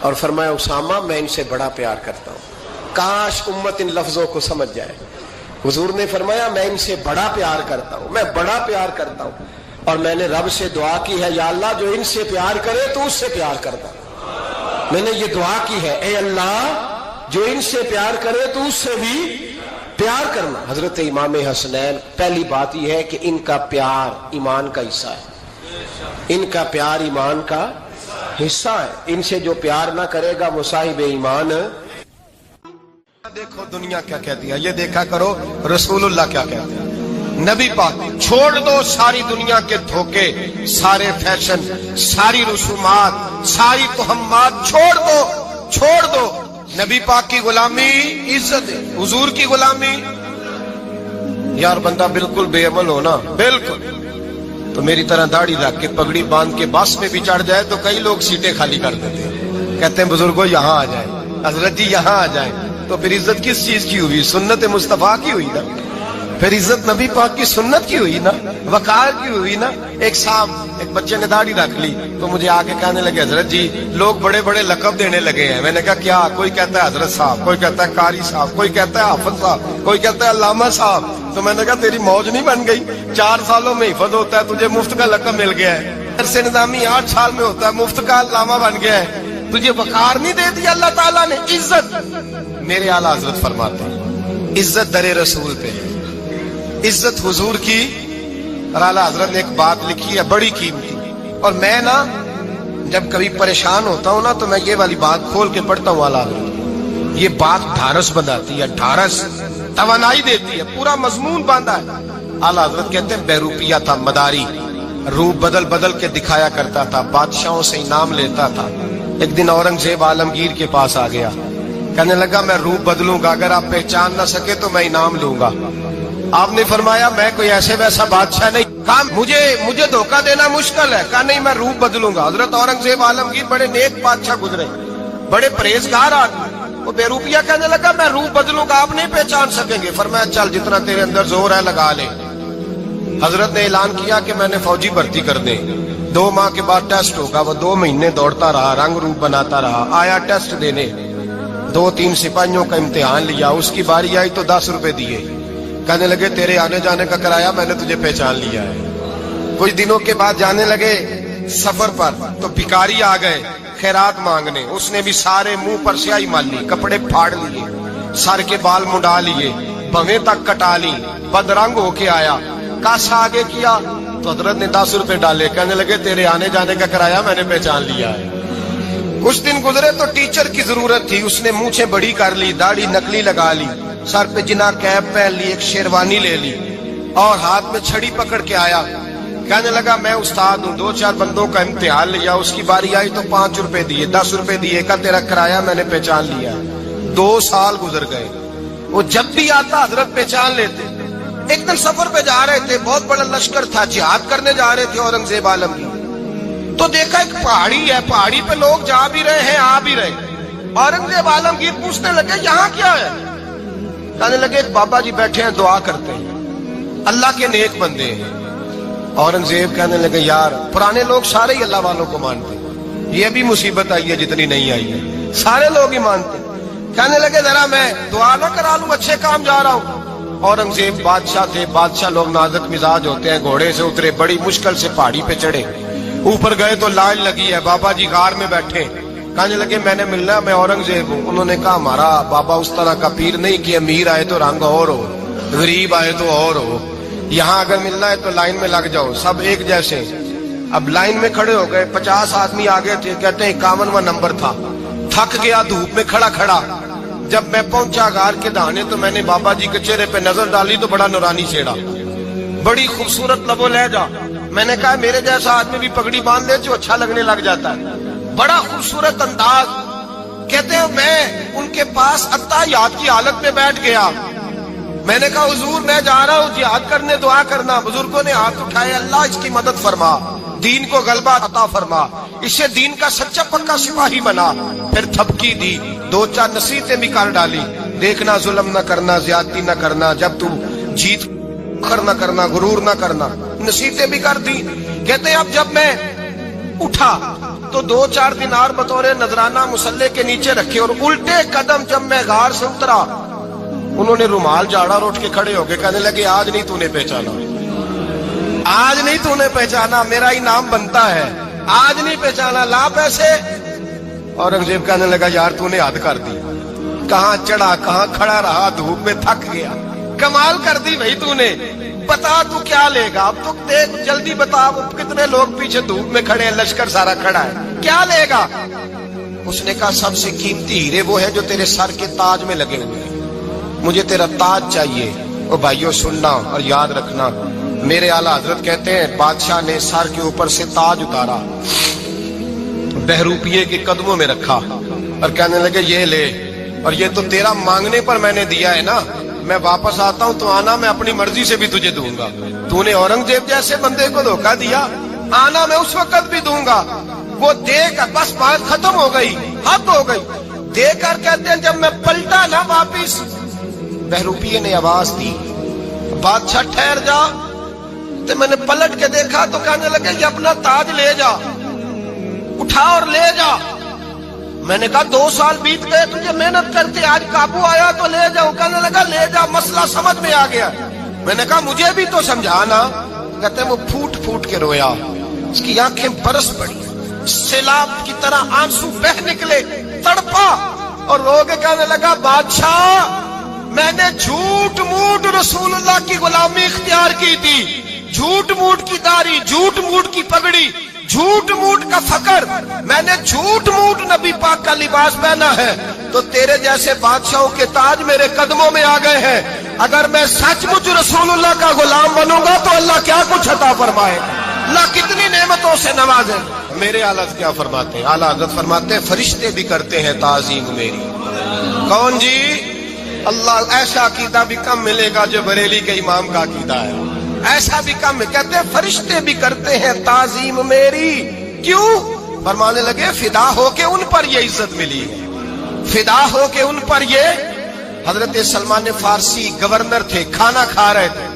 اور فرمایا اسامہ میں ان سے بڑا پیار کرتا ہوں. کاش امت ان لفظوں کو سمجھ جائے. حضور نے فرمایا میں ان سے بڑا پیار کرتا ہوں, میں بڑا پیار کرتا ہوں, اور میں نے رب سے دعا کی ہے یا اللہ جو ان سے پیار کرے تو اس سے پیار کرتا. میں نے یہ دعا کی ہے اے اللہ جو ان سے پیار کرے تو اس سے بھی پیار کرنا. حضرت امام حسنین, پہلی بات یہ ہے کہ ان کا پیار ایمان کا حصہ ہے. ان کا پیار ایمان کا حصہ ہے. ان سے جو پیار نہ کرے گا وہ صاحب ایمان. دیکھو دنیا کیا کہتی ہے, یہ دیکھا کرو رسول اللہ کیا کہتے ہیں. نبی پاک چھوڑ دو ساری دنیا کے دھوکے, سارے فیشن, ساری رسومات, ساری تہمات چھوڑ دو. نبی پاک کی غلامی عزت ہے, حضور کی غلامی. یار بندہ بالکل بے عمل ہونا, بالکل تو میری طرح داڑھی رکھ کے پگڑی باندھ کے بس میں بھی چڑھ جائے تو کئی لوگ سیٹیں خالی کر دیتے ہیں, کہتے ہیں بزرگوں یہاں آ جائیں, حضرت جی یہاں آ جائیں. تو پھر عزت کس چیز کی ہوئی؟ سنت مصطفیٰ کی ہوئی نا. پھر عزت نبی پاک کی سنت کی ہوئی نا, وقار کی ہوئی نا. ایک صاحب, ایک بچے نے داڑھی رکھ لی تو مجھے آ کے کہنے لگے حضرت جی لوگ بڑے بڑے لقب دینے لگے ہیں. میں نے کہا کیا؟ کوئی کہتا ہے حضرت صاحب, کوئی کہتا ہے قاری صاحب, کوئی کہتا ہے حافظ صاحب, کوئی کہتا ہے علامہ صاحب. تو میں نے کہا تیری موج نہیں بن گئی؟ 4 سالوں میں حفظ ہوتا ہے, تجھے مفت کا لقب مل گیا ہے. درس نظامی 8 سال میں ہوتا ہے, مفت کا علامہ بن گیا ہے. تجھے وقار نہیں دے دیا اللہ تعالیٰ نے, عزت. میرے اعلیٰ حضرت فرماتے ہیں عزت در رسول پہ, عزت حضور کی. اور اعلیٰ حضرت نے ایک بات لکھی ہے بڑی قیمتی, اور میں نا جب کبھی پریشان ہوتا ہوں نا تو میں یہ والی بات کھول کے پڑھتا ہوں. اعلیٰ حضرت یہ بات ڈھارس بناتی ہے, ڈھارس توانائی دیتی ہے, پورا مضمون باندھا ہے. اعلیٰ حضرت کہتے ہیں بیروپیہ تھا مداری, روپ بدل بدل کے دکھایا کرتا تھا, بادشاہوں سے انعام لیتا تھا. ایک دن اورنگزیب عالمگیر کے پاس آ گیا, کہنے لگا میں روپ بدلوں گا, اگر آپ پہچان نہ سکے تو میں انعام لوں گا. آپ نے فرمایا میں کوئی ایسے ویسا بادشاہ نہیں, کہا مجھے دھوکہ دینا مشکل ہے. کہا نہیں میں روپ بدلوں گا. حضرت اورنگزیب عالمگیر بڑے نیک بادشاہ گزرے, بڑے پرہیزگار آدمی. وہ بے روپیہ کہنے لگا میں روپ بدلوں گا, آپ نہیں پہچان سکیں گے. فرمایا چل جتنا تیرے اندر زور ہے لگا لے. حضرت نے اعلان کیا کہ میں نے فوجی بھرتی کر دیں. 2 ماہ کے بعد ٹیسٹ ہوگا. وہ 2 مہینے دوڑتا رہا, رنگ روپ بناتا رہا. آیا ٹیسٹ دینے, 2-3 سپاہیوں کا امتحان لیا. اس کی باری آئی تو 10 روپے دیے. کہنے لگے تیرے آنے جانے کا کرایہ میں نے تجھے پہچان لیا ہے. کچھ دنوں کے بعد جانے لگے سفر پر تو بھکاری آ گئے خیرات مانگنے. اس نے بھی سارے منہ پر سیاہی مال لی, کپڑے پھاڑ لیے, سر کے بال منڈا لیے, بھویں تک کٹا لی, بدرنگ ہو کے آیا. کاسا آگے کیا تو حضرت نے 10 روپے ڈالے. کہنے لگے تیرے آنے جانے کا کرایہ میں نے پہچان لیا ہے. کچھ دن گزرے تو ٹیچر کی ضرورت تھی. اس نے مونچھیں بڑی کر لی, داڑھی نکلی لگا لی, سر پہ جنا کیپ پہن لی, ایک شیروانی لے لی اور ہاتھ میں چھڑی پکڑ کے آیا. کہنے لگا میں استاد ہوں, 2-4 بندوں کا امتحان لیا. اس کی باری آئی تو 5 روپے دیے, 10 روپے دیے. کہا تیرا کرایہ میں نے پہچان لیا. 2 سال گزر گئے. وہ جب بھی آتا حضرت پہچان لیتے. ایک دن سفر پہ جا رہے تھے, بہت بڑا لشکر تھا, جہاد کرنے جا رہے تھے اورنگزیب عالمگیر. تو دیکھا ایک پہاڑی ہے, پہاڑی پہ لوگ جا بھی رہے ہیں آ بھی رہے. اورنگزیب عالمگیر پوچھنے لگے یہاں کیا ہے؟ کہنے لگے ایک بابا جی بیٹھے ہیں دعا کرتے ہیں, اللہ کے نیک بندے ہیں. اورنگزیب کہنے لگے یار پرانے لوگ سارے ہی اللہ والوں کو مانتے, یہ بھی مصیبت آئی ہے جتنی نہیں آئی ہے, سارے لوگ ہی مانتے. کہنے لگے ذرا میں دعا نہ کرا لوں, اچھے کام جا رہا ہوں. اورنگزیب بادشاہ تھے, بادشاہ لوگ نازک مزاج ہوتے ہیں. گھوڑے سے اترے, بڑی مشکل سے پہاڑی پہ چڑھے, اوپر گئے تو لائن لگی ہے. بابا جی غار میں بیٹھے. کہنے لگے میں نے ملنا, میں اورنگزیب ہوں. انہوں نے کہا ہمارا بابا اس طرح کا پیر نہیں کہ امیر آئے تو رنگ اور ہو, غریب آئے تو اور ہو. یہاں اگر ملنا ہے تو لائن میں لگ جاؤ, سب ایک جیسے. اب لائن میں کھڑے ہو گئے, 50 آدمی آگے تھے. کہتے ہیں 51واں نمبر تھا. تھک گیا دھوپ میں کھڑا کھڑا. جب میں پہنچا غار کے دہانے تو میں نے بابا جی کے چہرے پہ نظر ڈالی تو بڑا نورانی چہرہ, بڑی خوبصورت لب و لہجہ. میں نے کہا میرے جیسا آدمی بھی پگڑی باندھ لے جو اچھا لگنے لگ جاتا ہے, بڑا خوبصورت انداز. کہتے ہیں میں ان کے پاس اتحیات کی حالت میں بیٹھ گیا. میں نے کہا حضور میں جا رہا ہوں جہاد کرنے, دعا کرنا. بزرگوں نے ہاتھ اٹھائے, اللہ اس کی مدد فرما, دین کو غلبہ عطا فرما, اسے دین کا سچا پکا سپاہی بنا. پھر تھپکی دی, 2-4 نصیحتیں بھی کر ڈالی. دیکھنا ظلم نہ کرنا, زیادتی نہ کرنا, جب تو جیت نہ کرنا, غرور نہ کرنا, نصیحتیں بھی کر دی. کہتے اب جب میں اٹھا تو 2-4 دینار بطور نذرانہ مصلے کے نیچے رکھے، اور الٹے قدم جب میں غار سے اترا انہوں نے رومال جھاڑا اور اٹھ کے کھڑے ہو گئے، کہنے لگے آج نہیں تو نے پہچانا، آج نہیں تو نے پہچانا، میرا انعام بنتا ہے، آج نہیں پہچانا، لا پیسے۔ اورنگزیب کہنے لگا یار تو نے حد کر دی، کہاں چڑھا کہاں کھڑا رہا، دھوپ میں تھک گیا، کمال کر دی بھائی تو نے، بتا تو کیا لے گا، اب تو دیکھ جلدی بتا، اب کتنے لوگ پیچھے دھوپ میں کھڑے ہیں، لشکر سارا کھڑا ہے، کیا لے گا؟ اس نے کہا سب سے قیمتی ہیرے وہ ہے جو تیرے سر کے تاج میں لگے ہوئے ہیں، مجھے تیرا تاج چاہیے۔ او بھائیو سننا اور یاد رکھنا، میرے اعلیٰ حضرت کہتے ہیں بادشاہ نے سر کے اوپر سے تاج اتارا، بہروپیے کے قدموں میں رکھا اور کہنے لگے یہ لے، اور یہ تو تیرا مانگنے پر میں نے دیا ہے نا، میں واپس آتا ہوں تو آنا میں اپنی مرضی سے بھی تجھے دوں گا، تو نے اورنگزیب جیسے بندے کو دھوکہ دیا، آنا میں اس وقت بھی دوں گا۔ وہ دے کر بس بات ختم ہو گئی، حد ہو گئی، دے کر کہتے ہیں جب میں پلٹا نا واپس، بہروپیے نے آواز دی بادشاہ ٹھہر جا، تو میں نے پلٹ کے دیکھا تو کہنے لگے یہ اپنا تاج لے جا، اٹھا اور لے جا۔ میں نے کہا 2 سال بیت گئے تجھے محنت کرتے، آج قابو آیا تو لے جاؤں، کہنے لگا لے جا، مسئلہ سمجھ میں آ گیا۔ میں نے کہا مجھے بھی تو سمجھانا، کہتے ہیں وہ پھوٹ پھوٹ کے رویا، اس کی آنکھیں برس پڑی، سیلاب کی طرح آنسو بہ نکلے، تڑپا اور رو کے کہنے لگا بادشاہ میں نے جھوٹ موٹ رسول اللہ کی غلامی اختیار کی تھی، جھوٹ موٹ کی داڑھی، جھوٹ موٹ کی پگڑی، جھوٹ موٹ کا فقر، میں نے جھوٹ موٹ نبی پاک کا لباس پہنا ہے، تو تیرے جیسے بادشاہوں کے تاج میرے قدموں میں آ گئے ہیں، اگر میں سچ مچ رسول اللہ کا غلام بنوں گا تو اللہ کیا کچھ عطا فرمائے، اللہ کتنی نعمتوں سے نوازے۔ میرے اعلیٰ کیا فرماتے ہیں؟ اعلیٰ حضرت فرماتے ہیں فرشتے بھی کرتے ہیں تعظیم میری۔ کون جی؟ اللہ ایسا عقیدہ بھی کم ملے گا جو بریلی کے امام کا عقیدہ ہے، ایسا بھی کم، کہتے ہیں فرشتے بھی کرتے ہیں تعظیم میری، کیوں؟ فرمانے لگے فدا ہو کے ان پر یہ عزت ملی ہے، فدا ہو کے ان پر یہ۔ حضرت سلمان فارسی گورنر تھے، کھانا کھا رہے تھے،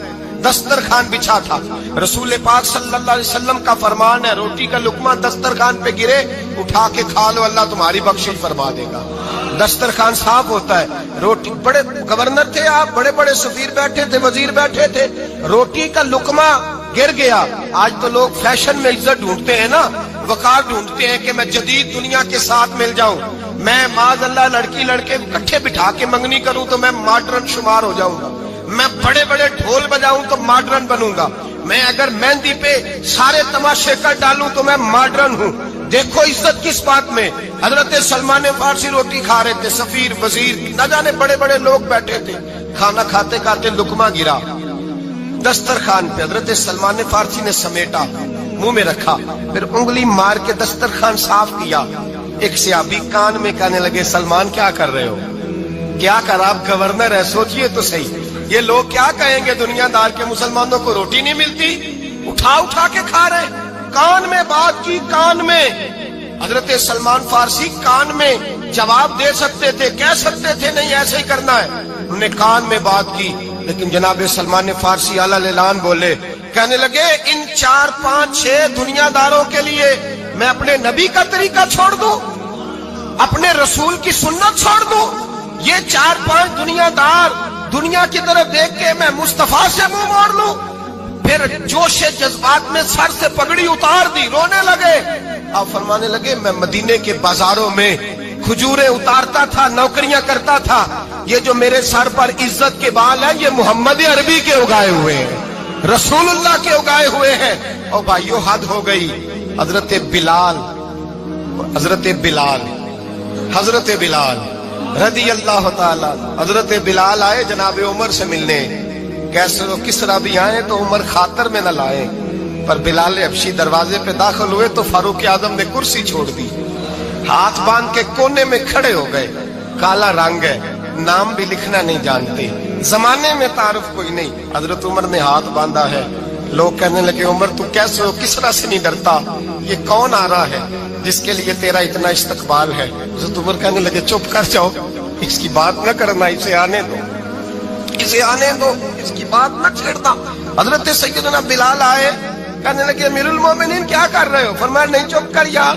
دسترخوان بچھا تھا، رسول پاک صلی اللہ علیہ وسلم کا فرمان ہے روٹی کا لقمہ دسترخوان پہ گرے اٹھا کے کھا لو، اللہ تمہاری بخشش فرما دے گا، دسترخوان صاف ہوتا ہے۔ روٹی، بڑے گورنر تھے آپ، بڑے بڑے سفیر بیٹھے تھے، وزیر بیٹھے تھے، روٹی کا لقمہ گر گیا۔ آج تو لوگ فیشن میں عزت ڈھونڈتے ہیں نا، وقار ڈھونڈتے ہیں کہ میں جدید دنیا کے ساتھ مل جاؤں، میں معاذ اللہ لڑکی لڑکے اکٹھے بٹھا کے منگنی کروں تو میں ماڈرن شمار ہو جاؤں گا، میں بڑے بڑے ڈھول بجاؤں تو ماڈرن بنوں گا، میں اگر مہندی پہ سارے تماشے کر ڈالوں تو میں ماڈرن ہوں۔ دیکھو عزت کس بات میں۔ حضرت سلمان فارسی روٹی کھا رہے تھے، سفیر وزیر نہ جانے بڑے بڑے لوگ بیٹھے تھے، کھانا کھاتے کھاتے لقمہ گرا دسترخوان پہ، حضرت سلمان فارسی نے سمیٹا، منہ میں رکھا، پھر انگلی مار کے دسترخوان صاف کیا۔ ایک صحابی کان میں کہنے لگے سلمان کیا کر رہے ہو، کیا کر، آپ گورنر ہے، سوچئے تو صحیح، یہ لوگ کیا کہیں گے دنیا دار کے مسلمانوں کو روٹی نہیں ملتی، اٹھا اٹھا کے کھا رہے، کان میں بات کی، کان میں۔ حضرت سلمان فارسی کان میں جواب دے سکتے تھے، کہہ سکتے تھے نہیں ایسے ہی کرنا ہے، انہوں نے کان میں بات کی، لیکن جناب سلمان فارسی اعلیٰ اعلان بولے، کہنے لگے ان 4 5 6 دنیا داروں کے لیے میں اپنے نبی کا طریقہ چھوڑ دوں، اپنے رسول کی سنت چھوڑ دوں، یہ 4 5 دنیا دار دنیا کی طرف دیکھ کے میں مصطفیٰ سے منہ موڑ لوں؟ پھر جوش جذبات میں سر سے پگڑی اتار دی، رونے لگے۔ آپ فرمانے لگے میں مدینے کے بازاروں میں کھجوریں اتارتا تھا، نوکریاں کرتا تھا، یہ جو میرے سر پر عزت کے بال ہیں یہ محمد عربی کے اگائے ہوئے ہیں، رسول اللہ کے اگائے ہوئے ہیں۔ اور بھائیو حد ہو گئی۔ حضرت بلال رضی اللہ تعالی، حضرت بلال آئے جناب عمر سے ملنے، کیسے کس طرح بھی آئے تو عمر خاطر میں نہ لائے، پر بلال حبشی دروازے پہ داخل ہوئے تو فاروق اعظم نے کرسی چھوڑ دی، ہاتھ باندھ کے کونے میں کھڑے ہو گئے، کالا رنگ ہے، نام بھی لکھنا نہیں جانتے، زمانے میں تعارف کوئی نہیں، حضرت عمر نے ہاتھ باندھا ہے، لوگ کہنے لگے عمر تو کیسے ہو، کس طرح سے نہیں ڈرتا، یہ کون آ رہا ہے جس کے لیے تیرا اتنا استقبال ہے؟ حضرت عمر کہنے لگے چپ کر جاؤ، اس کی بات نہ کرنا، اسے آنے دو، اسے آنے دو، اس کی بات نہ چھیڑنا۔ حضرت سیدنا بلال آئے، کہنے لگے امیر المومنین کیا کر رہے ہو؟ فرمایا نہیں چپ کر یار،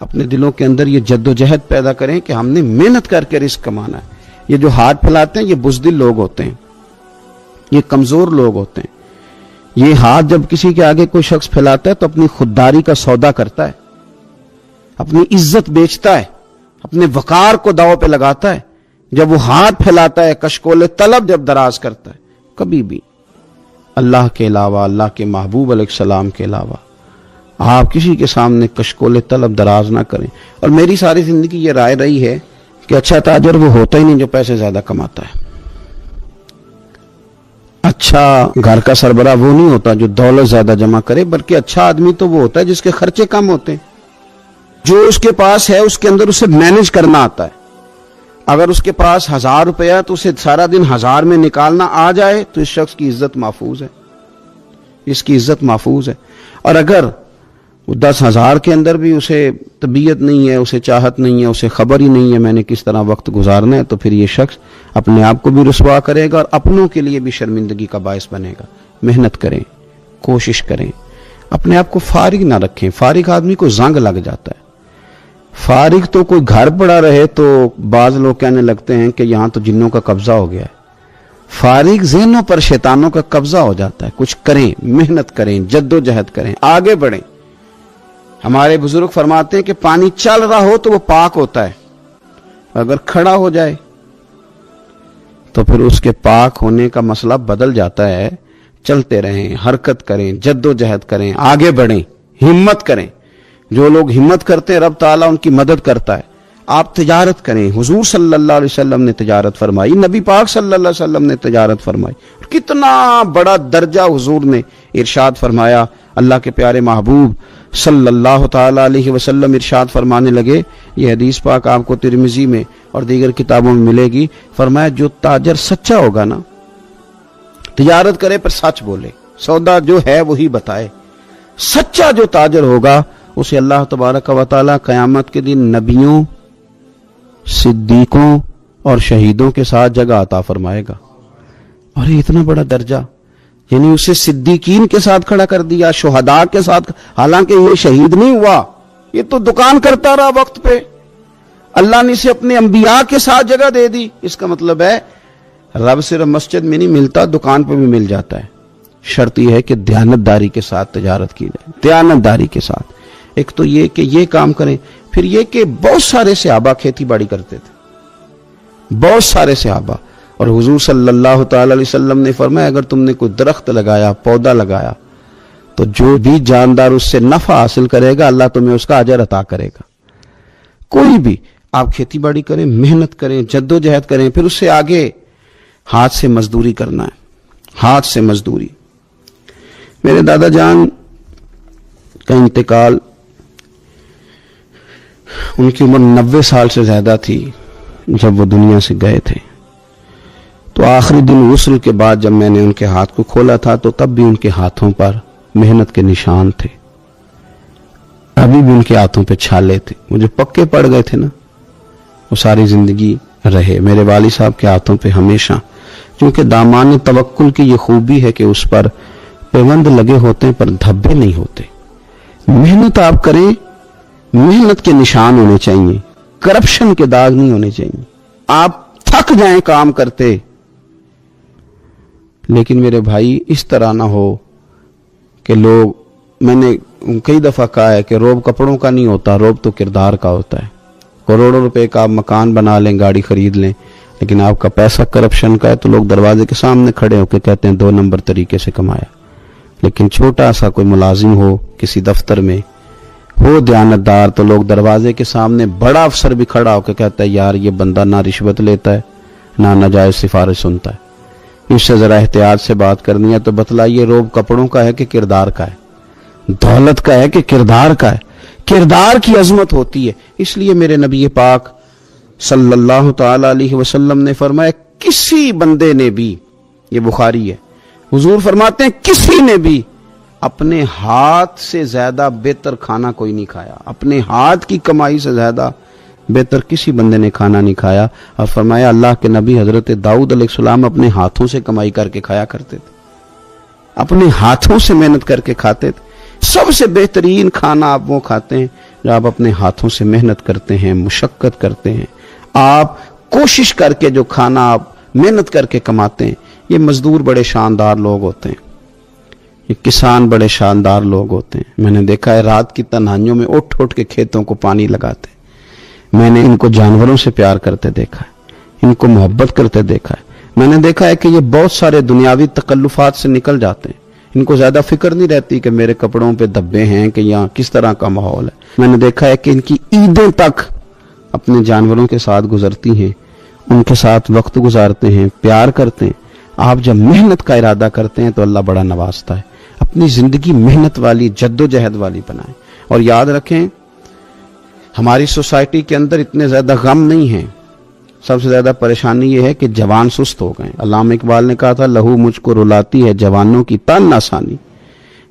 اپنے دلوں کے اندر یہ جد و جہد پیدا کریں کہ ہم نے محنت کر کے رزق کمانا ہے. یہ جو ہاتھ پھیلاتے ہیں یہ بزدل لوگ ہوتے ہیں, یہ کمزور لوگ ہوتے ہیں. یہ ہاتھ جب کسی کے آگے کوئی شخص پھیلاتا ہے تو اپنی خودداری کا سودا کرتا ہے, اپنی عزت بیچتا ہے, اپنے وقار کو داؤ پہ لگاتا ہے. جب وہ ہاتھ پھیلاتا ہے کشکول طلب جب دراز کرتا ہے, کبھی بھی اللہ کے علاوہ, اللہ کے محبوب علیہ السلام کے علاوہ آپ کسی کے سامنے کشکول طلب دراز نہ کریں. اور میری ساری زندگی یہ رائے رہی ہے کہ اچھا تاجر وہ ہوتا ہی نہیں جو پیسے زیادہ کماتا ہے. اچھا گھر کا سربراہ وہ نہیں ہوتا جو دولت زیادہ جمع کرے, بلکہ اچھا آدمی تو وہ ہوتا ہے جس کے خرچے کم ہوتے ہیں. جو اس کے پاس ہے اس کے اندر اسے مینج کرنا آتا ہے. اگر اس کے پاس 1000 روپیہ تو اسے سارا دن 1000 میں نکالنا آ جائے تو اس شخص کی عزت محفوظ ہے, اس کی عزت محفوظ ہے. اور اگر 10,000 کے اندر بھی اسے طبیعت نہیں ہے, اسے چاہت نہیں ہے, اسے خبر ہی نہیں ہے میں نے کس طرح وقت گزارنا ہے, تو پھر یہ شخص اپنے آپ کو بھی رسوا کرے گا اور اپنوں کے لیے بھی شرمندگی کا باعث بنے گا. محنت کریں, کوشش کریں, اپنے آپ کو فارغ نہ رکھیں. فارغ آدمی کو زنگ لگ جاتا ہے. فارغ تو کوئی گھر پڑا رہے تو بعض لوگ کہنے لگتے ہیں کہ یہاں تو جنوں کا قبضہ ہو گیا ہے. فارغ ذہنوں پر شیطانوں کا قبضہ ہو جاتا ہے. کچھ کریں, محنت کریں, جد و جہد کریں, آگے بڑھیں. ہمارے بزرگ فرماتے ہیں کہ پانی چل رہا ہو تو وہ پاک ہوتا ہے, اگر کھڑا ہو جائے تو پھر اس کے پاک ہونے کا مسئلہ بدل جاتا ہے. چلتے رہیں, حرکت کریں, جد و جہد کریں, آگے بڑھیں, ہمت کریں. جو لوگ ہمت کرتے ہیں رب تعالیٰ ان کی مدد کرتا ہے. آپ تجارت کریں. حضور صلی اللہ علیہ وسلم نے تجارت فرمائی, نبی پاک صلی اللہ علیہ وسلم نے تجارت فرمائی. کتنا بڑا درجہ حضور نے ارشاد فرمایا. اللہ کے پیارے محبوب صلی اللہ تعالیٰ علیہ وسلم ارشاد فرمانے لگے, یہ حدیث پاک آپ کو ترمذی میں اور دیگر کتابوں میں ملے گی. فرمایا جو تاجر سچا ہوگا نا, تجارت کرے پر سچ بولے, سودا جو ہے وہی بتائے, سچا جو تاجر ہوگا اسے اللہ تبارک و تعالیٰ قیامت کے دن نبیوں, صدیقوں اور شہیدوں کے ساتھ جگہ عطا فرمائے گا. اور یہ اتنا بڑا درجہ, یعنی اسے صدیقین کے ساتھ کھڑا کر دیا, شہداء کے ساتھ. حالانکہ یہ شہید نہیں ہوا, یہ تو دکان کرتا رہا وقت پہ. اللہ نے اسے اپنے انبیاء کے ساتھ جگہ دے دی. اس کا مطلب ہے رب صرف مسجد میں نہیں ملتا, دکان پہ بھی مل جاتا ہے. شرط یہ ہے کہ دیانتداری کے ساتھ تجارت کی جائے, دیانتداری کے ساتھ. ایک تو یہ کہ یہ کام کریں, پھر یہ کہ بہت سارے صحابہ کھیتی باڑی کرتے تھے, بہت سارے صحابہ. اور حضور صلی اللہ تعالی علیہ وسلم نے فرمایا اگر تم نے کوئی درخت لگایا, پودا لگایا, تو جو بھی جاندار اس سے نفع حاصل کرے گا اللہ تمہیں اس کا اجر عطا کرے گا. کوئی بھی آپ کھیتی باڑی کریں, محنت کریں, جد و جہد کریں, پھر اس سے آگے ہاتھ سے مزدوری کرنا ہے, ہاتھ سے مزدوری. میرے دادا جان کا انتقال, ان کی عمر 90 سال سے زیادہ تھی جب وہ دنیا سے گئے تھے. تو آخری دن غسل کے بعد جب میں نے ان کے ہاتھ کو کھولا تھا تو تب بھی ان کے ہاتھوں پر محنت کے نشان تھے, ابھی بھی ان کے ہاتھوں پہ چھالے تھے. مجھے پکے پڑ گئے تھے نا, وہ ساری زندگی رہے میرے والد صاحب کے ہاتھوں پہ ہمیشہ. کیونکہ دامان توکل کی یہ خوبی ہے کہ اس پر پیوند لگے ہوتے ہیں پر دھبے نہیں ہوتے. محنت آپ کریں, محنت کے نشان ہونے چاہیے, کرپشن کے داغ نہیں ہونے چاہیے. آپ تھک جائیں کام کرتے, لیکن میرے بھائی اس طرح نہ ہو کہ لوگ, میں نے کئی دفعہ کہا ہے کہ روب کپڑوں کا نہیں ہوتا, روب تو کردار کا ہوتا ہے. کروڑوں روپے کا آپ مکان بنا لیں, گاڑی خرید لیں, لیکن آپ کا پیسہ کرپشن کا ہے تو لوگ دروازے کے سامنے کھڑے ہو کے کہتے ہیں 2 نمبر طریقے سے کمایا. لیکن چھوٹا سا کوئی ملازم ہو کسی دفتر میں, ہو دیانتدار, تو لوگ دروازے کے سامنے بڑا افسر بھی کھڑا ہو کے کہتا ہے یار یہ بندہ نہ رشوت لیتا ہے نہ ناجائز سفارش سنتا ہے, اس سے ذرا احتیاط سے بات کرنی ہے. تو بتلائیے روب کپڑوں کا ہے کہ کردار کا ہے, دولت کا ہے کہ کردار کا ہے؟ کردار کی عظمت ہوتی ہے. اس لیے میرے نبی پاک صلی اللہ تعالی علیہ وسلم نے فرمایا کسی بندے نے بھی, یہ بخاری ہے, حضور فرماتے ہیں کسی نے بھی اپنے ہاتھ سے زیادہ بہتر کھانا کوئی نہیں کھایا, اپنے ہاتھ کی کمائی سے زیادہ بہتر کسی بندے نے کھانا نہیں کھایا. اور فرمایا اللہ کے نبی حضرت داؤد علیہ السلام اپنے ہاتھوں سے کمائی کر کے کھایا کرتے تھے, اپنے ہاتھوں سے محنت کر کے کھاتے تھے. سب سے بہترین کھانا آپ وہ کھاتے ہیں جو آپ اپنے ہاتھوں سے محنت کرتے ہیں، مشقت کرتے ہیں، آپ کوشش کر کے جو کھانا آپ محنت کر کے کماتے ہیں، یہ مزدور بڑے شاندار لوگ ہوتے ہیں، یہ کسان بڑے شاندار لوگ ہوتے ہیں۔ میں نے دیکھا ہے رات کی تنہائیوں میں اٹھ اٹھ کے کھیتوں کو پانی لگاتے ہیں۔ میں نے ان کو جانوروں سے پیار کرتے دیکھا ہے، ان کو محبت کرتے دیکھا ہے۔ میں نے دیکھا ہے کہ یہ بہت سارے دنیاوی تکلفات سے نکل جاتے ہیں، ان کو زیادہ فکر نہیں رہتی کہ میرے کپڑوں پہ دھبے ہیں کہ یہاں کس طرح کا ماحول ہے۔ میں نے دیکھا ہے کہ ان کی عیدیں تک اپنے جانوروں کے ساتھ گزرتی ہیں، ان کے ساتھ وقت گزارتے ہیں، پیار کرتے ہیں۔ آپ جب محنت کا ارادہ کرتے ہیں تو اللہ بڑا نوازتا ہے۔ اپنی زندگی محنت والی، جد و جہد والی بنائیں، اور یاد رکھیں ہماری سوسائٹی کے اندر اتنے زیادہ غم نہیں ہیں۔ سب سے زیادہ پریشانی یہ ہے کہ جوان سست ہو گئے۔ علامہ اقبال نے کہا تھا لہو مجھ کو رلاتی ہے جوانوں کی تن آسانی۔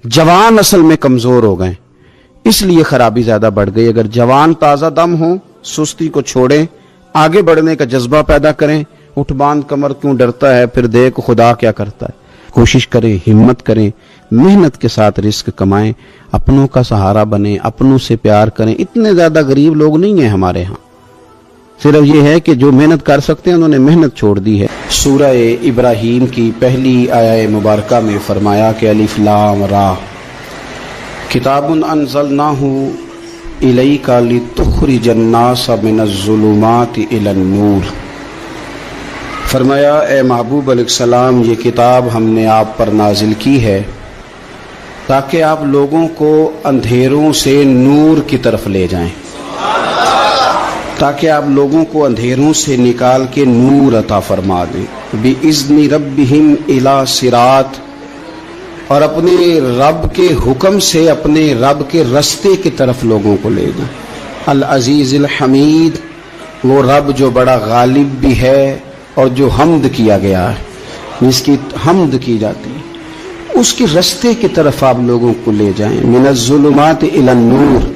جوان اصل میں کمزور ہو گئے، اس لیے خرابی زیادہ بڑھ گئی۔ اگر جوان تازہ دم ہوں، سستی کو چھوڑیں، آگے بڑھنے کا جذبہ پیدا کریں۔ اٹھ باندھ کمر کیوں ڈرتا ہے، پھر دیکھ خدا کیا کرتا ہے۔ کوشش کریں، ہمت کریں، محنت کے ساتھ رزق کمائیں، اپنوں کا سہارا بنیں، اپنوں سے پیار کریں۔ اتنے زیادہ غریب لوگ نہیں ہیں ہمارے ہاں، صرف یہ ہے کہ جو محنت کر سکتے ہیں انہوں نے محنت چھوڑ دی ہے۔ سورہ ابراہیم کی پہلی آیہ مبارکہ میں فرمایا کہ الف لام را کتاب انزلناہ الیک لتخرج الناس من الظلمات الی النور۔ فرمایا اے محبوب علیہ السلام، یہ کتاب ہم نے آپ پر نازل کی ہے تاکہ آپ لوگوں کو اندھیروں سے نور کی طرف لے جائیں، تاکہ آپ لوگوں کو اندھیروں سے نکال کے نور عطا فرما دیں۔ بِإِذْنِ رَبِّهِمْ إِلَى صِرَاط، اور اپنے رب کے حکم سے اپنے رب کے رستے کی طرف لوگوں کو لے جائیں۔ العزیز الحمید، وہ رب جو بڑا غالب بھی ہے اور جو حمد کیا گیا ہے، جس کی حمد کی جاتی ہے، اس کے رستے کی طرف آپ لوگوں کو لے جائیں۔ من الظلمات الی النور،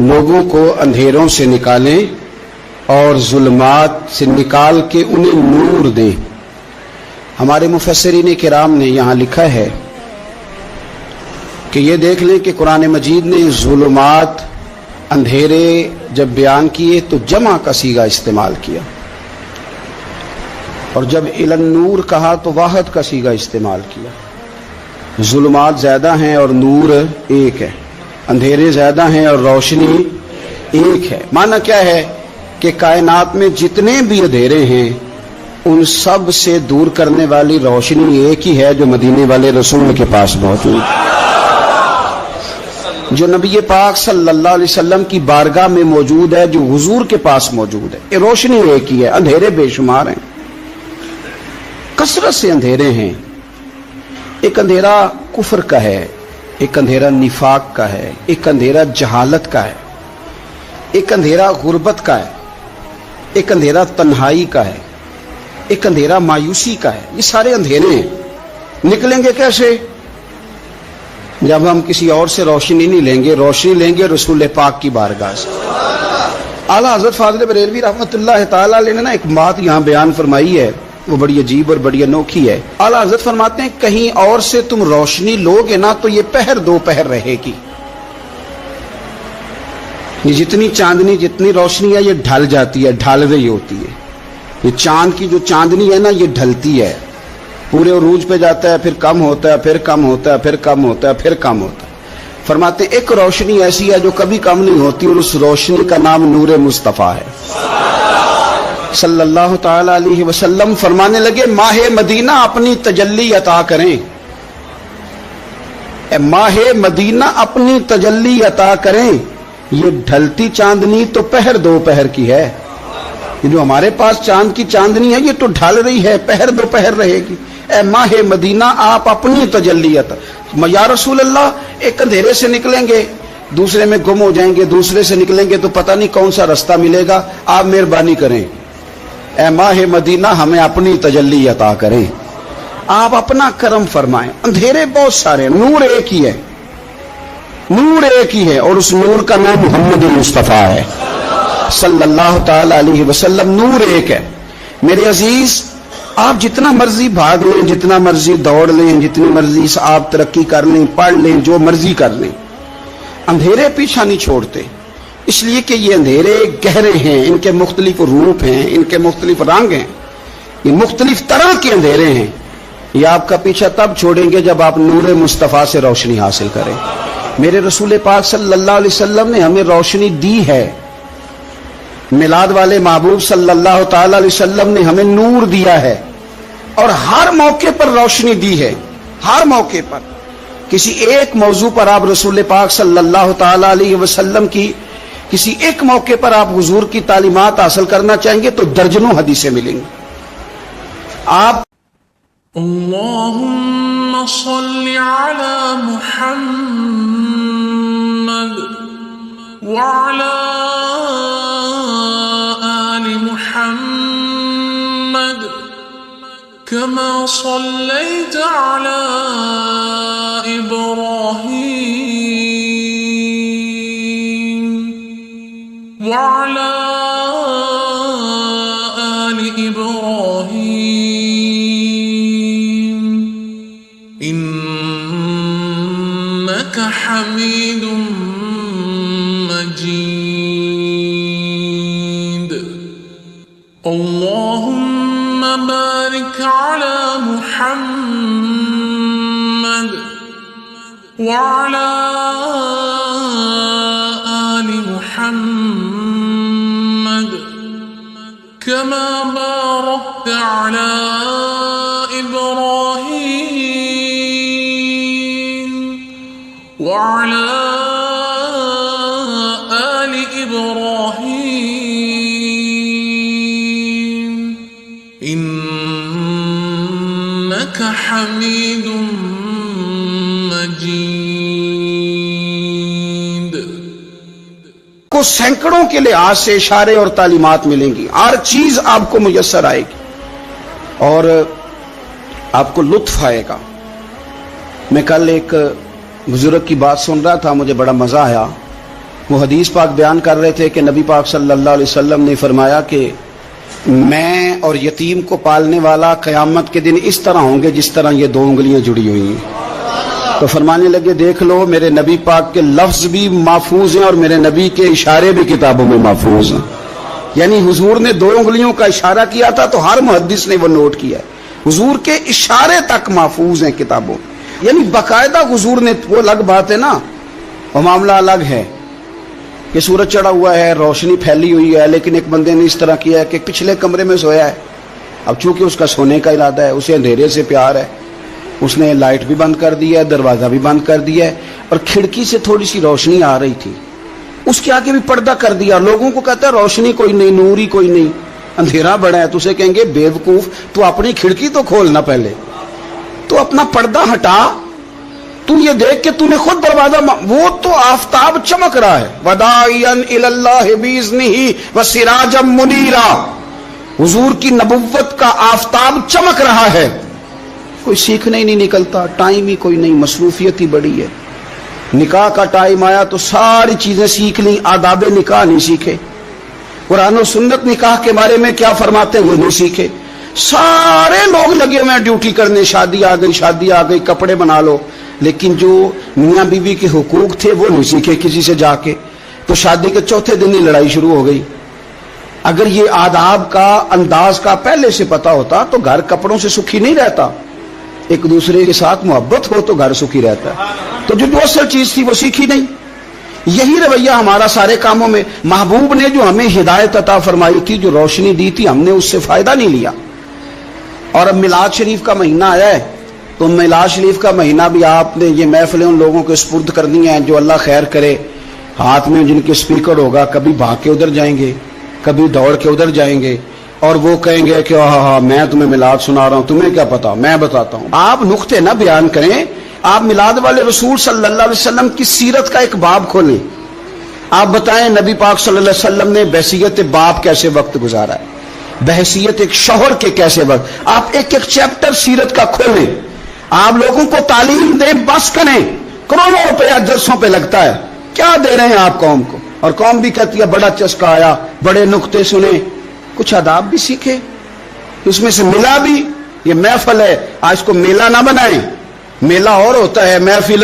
لوگوں کو اندھیروں سے نکالیں اور ظلمات سے نکال کے انہیں نور دیں۔ ہمارے مفسرین کرام نے یہاں لکھا ہے کہ یہ دیکھ لیں کہ قرآن مجید نے ظلمات، اندھیرے جب بیان کیے تو جمع کا صیغہ استعمال کیا، اور جب الی النور کہا تو واحد کا صیغہ استعمال کیا۔ ظلمات زیادہ ہیں اور نور ایک ہے، اندھیرے زیادہ ہیں اور روشنی ایک ہے۔ معنی کیا ہے کہ کائنات میں جتنے بھی اندھیرے ہیں ان سب سے دور کرنے والی روشنی ایک ہی ہے جو مدینے والے رسول کے پاس موجود ہے، جو نبی پاک صلی اللہ علیہ وسلم کی بارگاہ میں موجود ہے، جو حضور کے پاس موجود ہے۔ یہ روشنی ایک ہی ہے، اندھیرے بے شمار ہیں، کثرت سے اندھیرے ہیں۔ ایک اندھیرا کفر کا ہے، ایک اندھیرا نفاق کا ہے، ایک اندھیرا جہالت کا ہے، ایک اندھیرا غربت کا ہے، ایک اندھیرا تنہائی کا ہے، ایک اندھیرا مایوسی کا ہے۔ یہ سارے اندھیرے ہیں۔ نکلیں گے کیسے؟ جب ہم کسی اور سے روشنی نہیں لیں گے، روشنی لیں گے رسول پاک کی بارگاہ سے۔ اعلیٰ حضرت فاضل بریلوی رحمۃ اللہ تعالیٰ علیہ نے ایک بات یہاں بیان فرمائی ہے، وہ بڑی عجیب اور بڑی انوکھی ہے۔ اعلیٰ حضرت فرماتے ہیں کہیں اور سے تم روشنی لوگے نا تو یہ پہر دو پہر رہے گی۔ یہ جتنی چاندنی، جتنی روشنی ہے یہ ڈھل جاتی ہے، ڈھل رہی ہوتی ہے۔ یہ چاند کی جو چاندنی ہے نا یہ ڈھلتی ہے، پورے عروج پہ جاتا ہے، پھر کم ہوتا ہے، پھر کم ہوتا ہے، پھر کم ہوتا ہے، پھر کم ہوتا ہے۔ فرماتے ہیں ایک روشنی ایسی ہے جو کبھی کم نہیں ہوتی، اور اس روشنی کا نام نور مصطفیٰ ہے صلی اللہ تعالی علیہ وسلم۔ فرمانے لگے ماہ مدینہ اپنی تجلی عطا کریں، اے ماہ مدینہ اپنی تجلی عطا کریں۔ یہ ڈھلتی چاندنی تو پہر دو پہر کی ہے، یہ جو ہمارے پاس چاند کی چاندنی ہے یہ تو ڈھل رہی ہے، پہر دو پہر رہے گی۔ اے ماہ مدینہ آپ اپنی تجلی عطا، یا رسول اللہ ایک اندھیرے سے نکلیں گے دوسرے میں گم ہو جائیں گے، دوسرے سے نکلیں گے تو پتہ نہیں کون سا رستہ ملے گا، آپ مہربانی کریں، اے ماہ مدینہ ہمیں اپنی تجلی عطا کریں، آپ اپنا کرم فرمائیں۔ اندھیرے بہت سارے، نور ایک ہی ہے، نور ایک ہی ہے، اور اس نور کا نام محمد مصطفیٰ ہے صلی اللہ تعالی علیہ وسلم۔ نور ایک ہے۔ میرے عزیز، آپ جتنا مرضی بھاگ لیں، جتنا مرضی دوڑ لیں، جتنی مرضی آپ ترقی کر لیں، پڑھ لیں، جو مرضی کر لیں، اندھیرے پیچھا نہیں چھوڑتے۔ اس لیے کہ یہ اندھیرے گہرے ہیں، ان کے مختلف روپ ہیں، ان کے مختلف رنگ ہیں، یہ مختلف طرح کے اندھیرے ہیں. یہ آپ کا پیچھا تب چھوڑیں گے جب آپ نور مصطفیٰ سے روشنی حاصل کریں. میرے رسول پاک صلی اللہ علیہ وسلم نے ہمیں روشنی دی ہے. میلاد والے محبوب صلی اللہ تعالی علیہ وسلم نے ہمیں نور دیا ہے، اور ہر موقع پر روشنی دی ہے. ہر موقع پر کسی ایک موضوع پر آپ رسول پاک صلی اللہ تعالی علیہ وسلم کی کسی ایک موقع پر آپ حضور کی تعلیمات حاصل کرنا چاہیں گے تو درجنوں حدیثیں ملیں گی. آپ اللهم صل على محمد وعلى آل محمد كما صليت على إبراهيم وعلى آل إبراهيم إنك حميد مجيد. اللهم بارك على محمد وعلى آل محمد كما باركت على إبراهيم وعلى آل إبراهيم إنك حميد مجيد. کو سینکڑوں کے لحاظ سے اشارے اور تعلیمات ملیں گی، ہر چیز آپ کو میسر آئے گی اور آپ کو لطف آئے گا. میں کل ایک بزرگ کی بات سن رہا تھا، مجھے بڑا مزہ آیا. وہ حدیث پاک بیان کر رہے تھے کہ نبی پاک صلی اللہ علیہ وسلم نے فرمایا کہ میں اور یتیم کو پالنے والا قیامت کے دن اس طرح ہوں گے جس طرح یہ دو انگلیاں جڑی ہوئی ہیں. تو فرمانے لگے دیکھ لو میرے نبی پاک کے لفظ بھی محفوظ ہیں اور میرے نبی کے اشارے بھی کتابوں میں محفوظ ہیں. یعنی حضور نے دو انگلیوں کا اشارہ کیا تھا تو ہر محدث نے وہ نوٹ کیا ہے. حضور کے اشارے تک محفوظ ہیں کتابوں. یعنی باقاعدہ حضور نے، وہ الگ بات ہے نا، وہ معاملہ الگ ہے کہ سورج چڑھا ہوا ہے، روشنی پھیلی ہوئی ہے، لیکن ایک بندے نے اس طرح کیا ہے کہ پچھلے کمرے میں سویا ہے. اب چونکہ اس کا سونے کا ارادہ ہے، اسے اندھیرے سے پیار ہے، اس نے لائٹ بھی بند کر دیا ہے، دروازہ بھی بند کر دیا ہے، اور کھڑکی سے تھوڑی سی روشنی آ رہی تھی، اس کے آگے بھی پردہ کر دیا. لوگوں کو کہتا ہے روشنی کوئی نہیں، نور ہی کوئی نہیں، اندھیرا بڑا ہے. تو اسے کہیں گے بے وقوف، تو اپنی کھڑکی تو کھولنا پہلے، تو اپنا پردہ ہٹا، تو یہ دیکھ کہ تو نے خود دروازہ وہ تو آفتاب چمک رہا ہے. وداعیا الی اللہ باذنہ وسراجا منیرا. حضور کی نبوت کا آفتاب چمک رہا ہے. کوئی سیکھنے ہی نہیں نکلتا، ٹائم ہی کوئی نہیں، مصروفیت ہی بڑی ہے. نکاح کا ٹائم آیا تو ساری چیزیں سیکھ لیں، آداب نکاح نہیں سیکھے. قرآن و سنت نکاح کے بارے میں کیا فرماتے ہیں وہ نہیں سیکھے. سارے لوگ لگے ہوئے ہیں ڈیوٹی کرنے، شادی آ گئی، شادی آ گئی، کپڑے بنا لو، لیکن جو میاں بیوی کے حقوق تھے وہ نہیں سیکھے کسی سے جا کے. تو شادی کے چوتھے دن ہی لڑائی شروع ہو گئی. اگر یہ آداب کا انداز کا پہلے سے پتا ہوتا تو گھر کپڑوں سے سکھی نہیں رہتا. ایک دوسرے کے ساتھ محبت ہو تو گھر سکھی رہتا ہے. تو جو اصل چیز تھی وہ سیکھی نہیں. یہی رویہ ہمارا سارے کاموں میں. محبوب نے جو ہمیں ہدایت عطا فرمائی تھی، جو روشنی دی تھی، ہم نے اس سے فائدہ نہیں لیا. اور اب میلاد شریف کا مہینہ آیا ہے تو میلاد شریف کا مہینہ بھی آپ نے یہ محفلیں ان لوگوں کے سپرد کرنی ہیں جو اللہ خیر کرے، ہاتھ میں جن کے سپیکر ہوگا، کبھی بھاگ کے ادھر جائیں گے، کبھی دوڑ کے ادھر جائیں گے، اور وہ کہیں گے کہ ہاں میں تمہیں میلاد سنا رہا ہوں، تمہیں کیا پتا، میں بتاتا ہوں. آپ نقطے نہ بیان کریں، آپ میلاد والے رسول صلی اللہ علیہ وسلم کی سیرت کا ایک باب کھولیں. آپ بتائیں نبی پاک صلی اللہ علیہ وسلم نے بحیثیت باپ کیسے وقت گزارا ہے، بحیثیت ایک شوہر کے کیسے وقت. آپ ایک ایک چیپٹر سیرت کا کھولیں، آپ لوگوں کو تعلیم دیں، بس کریں. کروڑوں روپیہ جلسوں پہ لگتا ہے، کیا دے رہے ہیں آپ قوم کو؟ اور قوم بھی کہتی ہے بڑا چسکا آیا، بڑے نقطے سنے. کچھ آداب بھی سیکھے، اس میں سے ملا بھی. یہ محفل ہے، آج کو میلہ نہ بنائیں. میلہ اور ہوتا ہے، محفل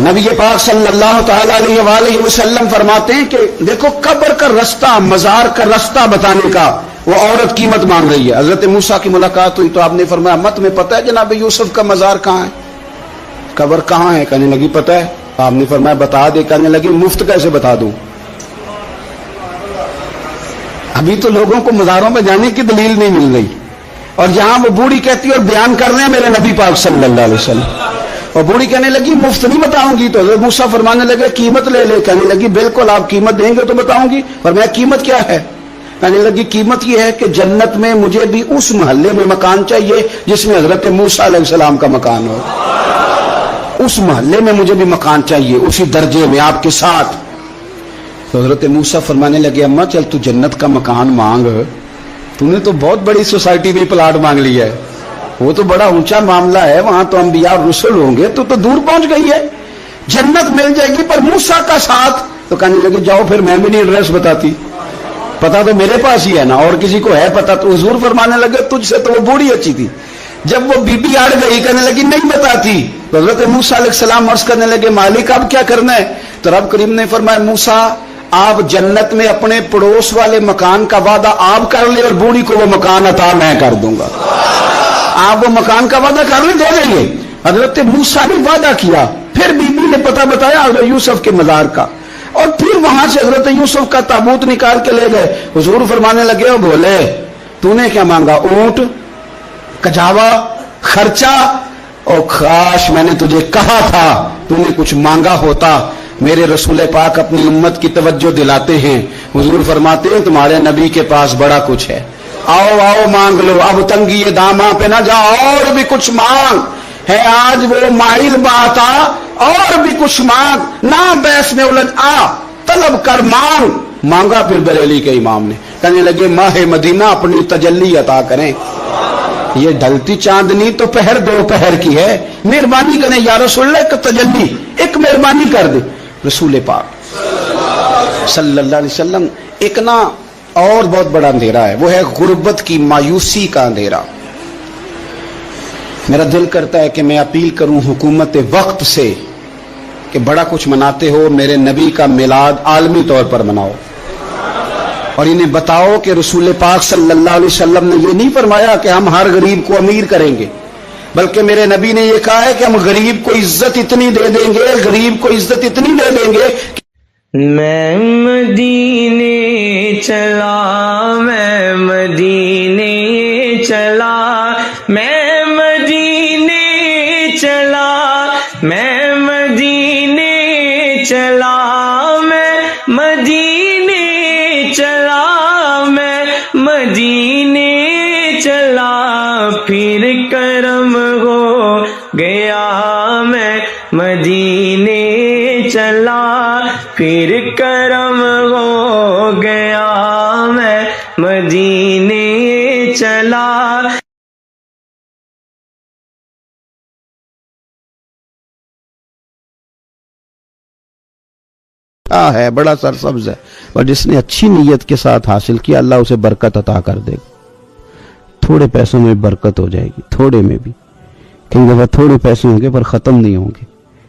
نبی پاک صلی اللہ تعالی علیہ وآلہ وسلم فرماتے ہیں کہ دیکھو قبر کا رستہ، مزار کا رستہ بتانے کا وہ عورت قیمت مانگ رہی ہے. حضرت موسیٰ کی ملاقات ہوئی تو آپ نے فرمایا مت میں پتہ ہے جناب یوسف کا مزار کہاں ہے، قبر کہاں ہے؟ کہنے لگی پتہ ہے. آپ نے فرمایا بتا دے. کہنے لگی مفت کیسے بتا دوں؟ ابھی تو لوگوں کو مزاروں میں جانے کی دلیل نہیں مل رہی، اور جہاں وہ بوڑھی کہتی ہے اور بیان کر رہے ہیں میرے نبی پاک صلی اللہ علیہ وسلم، اور بوڑھی کہنے لگی مفت نہیں بتاؤں گی. تو حضرت موسیٰ فرمانے لگے قیمت لے لے. کہنے لگی بالکل آپ قیمت دیں گے تو بتاؤں گی. فرمایا قیمت کیا ہے؟ کہنے لگی قیمت یہ ہے کہ جنت میں مجھے بھی اس محلے میں مکان چاہیے جس میں حضرت موسیٰ علیہ السلام کا مکان ہو. اس محلے میں مجھے بھی مکان چاہیے، اسی درجے میں آپ کے ساتھ. تو حضرت موسیٰ فرمانے لگے اماں چل تو جنت کا مکان مانگ، تو نے تو بہت بڑی سوسائٹی میں پلاٹ مانگ لیا ہے، وہ تو بڑا اونچا معاملہ ہے، وہاں تو انبیاء اور رسل ہوں گے، تو دور پہنچ گئی ہے، جنت مل جائے گی پر موسیٰ کا ساتھ. تو کہنے لگے جاؤ پھر میں بھی نہیں ایڈریس بتاتی، پتا تو میرے پاس ہی ہے نا، اور کسی کو ہے پتا؟ تو حضور فرمانے لگے تجھ سے تو وہ بوڑھی اچھی تھی. جب وہ بی بی اڑ گئی کہنے لگی نہیں بتاتی. تو حضرت موسیٰ علیہ السلام عرض کرنے لگے مالک اب کیا کرنا ہے؟ تو رب کریم نے فرمایا موسیٰ آپ جنت میں اپنے پڑوس والے مکان کا وعدہ آپ کر لیں اور بوڑھی کو وہ مکان عطا میں کر دوں گا. آپ وہ مکان کا وعدہ کر لیں دے دیں گے. حضرت موسیٰ نے وعدہ کیا، پھر بی بی نے پتہ بتایا حضرت یوسف کے مزار کا، اور پھر وہاں سے حضرت یوسف کا تابوت نکال کے لے گئے. حضور فرمانے لگے او بولے تو نے کیا مانگا؟ اونٹ، کجاوا، خرچہ؟ اور کاش میں نے تجھے کہا تھا تو نے کچھ مانگا ہوتا. میرے رسول پاک اپنی امت کی توجہ دلاتے ہیں. حضور فرماتے ہیں تمہارے نبی کے پاس بڑا کچھ ہے، آؤ آؤ مانگ لو، اب تنگی داماں پہ نہ جاؤ، اور بھی کچھ مانگ ہے. آج وہ مائل بات آ، اور بھی کچھ مانگ، نہ بحث میں الجھ آ، طلب کر مانگ. مانگا پھر بریلی کے امام نے. کہنے لگے ماہ مدینہ اپنی تجلی عطا کریں. یہ ڈھلتی چاندنی تو پہر دو پہر کی ہے، مہربانی کریں یا رسول اللہ، ایک تجلی، ایک مہربانی کر دے. رسول پاک صلی اللہ علیہ وسلم ایک نا اور بہت بڑا اندھیرا ہے، وہ ہے غربت کی مایوسی کا اندھیرا. میرا دل کرتا ہے کہ میں اپیل کروں حکومت وقت سے کہ بڑا کچھ مناتے ہو، میرے نبی کا میلاد عالمی طور پر مناؤ، اور انہیں بتاؤ کہ رسول پاک صلی اللہ علیہ وسلم نے یہ نہیں فرمایا کہ ہم ہر غریب کو امیر کریں گے، بلکہ میرے نبی نے یہ کہا ہے کہ ہم غریب کو عزت اتنی دے دیں گے، غریب کو عزت اتنی دے دیں گے. میں مدینے چلا، میں مدینے چلا، میں مدینے چلا، میں مدینے چلا، میں مدینے چلا، میں مدینے چلا، پھر کرم ہو گیا. میں مدینے چلا، پھر کرم ہو گیا. میں مدینے چلا. ہے بڑا سرسبز ہے، اور جس نے اچھی نیت کے ساتھ حاصل کیا اللہ اسے برکت عطا کر دے گا. تھوڑے پیسوں میں برکت ہو جائے گی، تھوڑے میں بھی، کئی دفعہ تھوڑے پیسے ہوں گے پر ختم نہیں ہوں گے،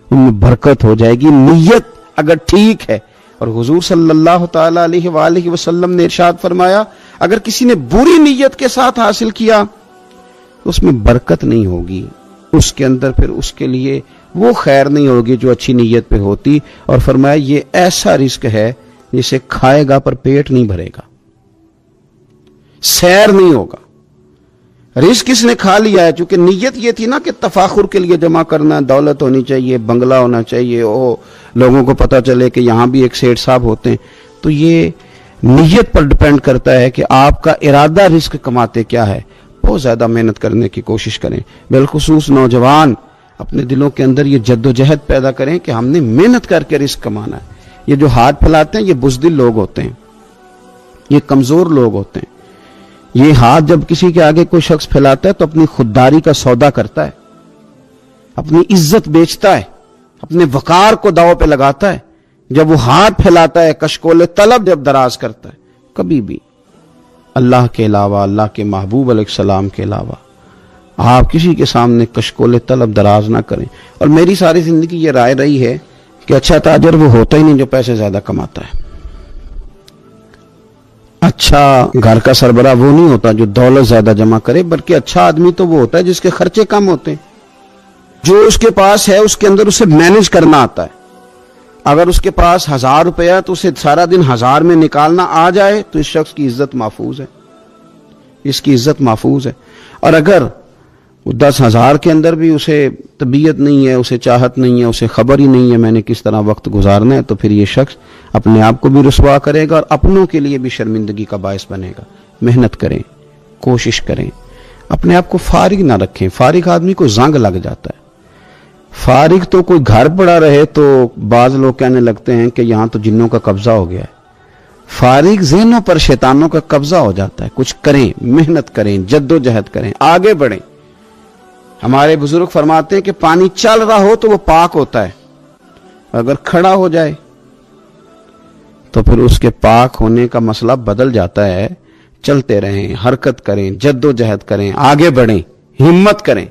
ان میں برکت ہو جائے گی نیت اگر ٹھیک ہے. اور حضور صلی اللہ تعالی علیہ وآلہ وسلم نے ارشاد فرمایا اگر کسی نے بری نیت کے ساتھ حاصل کیا تو اس میں برکت نہیں ہوگی، اس کے اندر پھر اس کے لیے وہ خیر نہیں ہوگی جو اچھی نیت پہ ہوتی. اور فرمایا یہ ایسا رزق ہے جسے کھائے گا پر پیٹ نہیں بھرے گا، سیر نہیں ہوگا. رزق کس نے کھا لیا ہے، چونکہ نیت یہ تھی نا کہ تفاخر کے لیے جمع کرنا، دولت ہونی چاہیے، بنگلہ ہونا چاہیے، لوگوں کو پتہ چلے کہ یہاں بھی ایک سیٹ صاحب ہوتے ہیں. تو یہ نیت پر ڈیپینڈ کرتا ہے کہ آپ کا ارادہ رزق کماتے کیا ہے. بہت زیادہ محنت کرنے کی کوشش کریں، بالخصوص نوجوان اپنے دلوں کے اندر یہ جد و جہد پیدا کریں کہ ہم نے محنت کر کے رزق کمانا ہے. یہ جو ہاتھ پھیلاتے ہیں یہ بزدل لوگ ہوتے ہیں، یہ کمزور لوگ ہوتے ہیں. یہ ہاتھ جب کسی کے آگے کوئی شخص پھیلاتا ہے تو اپنی خودداری کا سودا کرتا ہے، اپنی عزت بیچتا ہے، اپنے وقار کو داؤ پہ لگاتا ہے. جب وہ ہاتھ پھیلاتا ہے کشکول طلب جب دراز کرتا ہے، کبھی بھی اللہ کے علاوہ، اللہ کے محبوب علیہ السلام کے علاوہ آپ کسی کے سامنے کشکول طلب دراز نہ کریں. اور میری ساری زندگی یہ رائے رہی ہے کہ اچھا تاجر وہ ہوتا ہی نہیں جو پیسے زیادہ کماتا ہے. اچھا گھر کا سربراہ وہ نہیں ہوتا جو دولت زیادہ جمع کرے، بلکہ اچھا آدمی تو وہ ہوتا ہے جس کے خرچے کم ہوتے ہیں. جو اس کے پاس ہے اس کے اندر اسے مینج کرنا آتا ہے. اگر اس کے پاس 1000 روپیہ ہے تو اسے سارا دن 1000 میں نکالنا آ جائے تو اس شخص کی عزت محفوظ ہے، اس کی عزت محفوظ ہے. اور اگر 10,000 کے اندر بھی اسے طبیعت نہیں ہے، اسے چاہت نہیں ہے، اسے خبر ہی نہیں ہے میں نے کس طرح وقت گزارنا ہے، تو پھر یہ شخص اپنے آپ کو بھی رسوا کرے گا اور اپنوں کے لیے بھی شرمندگی کا باعث بنے گا. محنت کریں، کوشش کریں، اپنے آپ کو فارغ نہ رکھیں. فارغ آدمی کو زنگ لگ جاتا ہے. فارغ تو کوئی گھر پڑا رہے تو بعض لوگ کہنے لگتے ہیں کہ یہاں تو جنوں کا قبضہ ہو گیا ہے. فارغ ذہنوں پر شیطانوں کا قبضہ ہو جاتا ہے. کچھ کریں، محنت کریں، جد و جہد کریں، آگے بڑھیں. ہمارے بزرگ فرماتے ہیں کہ پانی چل رہا ہو تو وہ پاک ہوتا ہے، اگر کھڑا ہو جائے تو پھر اس کے پاک ہونے کا مسئلہ بدل جاتا ہے. چلتے رہیں، حرکت کریں، جد و جہد کریں، آگے بڑھیں، ہمت کریں.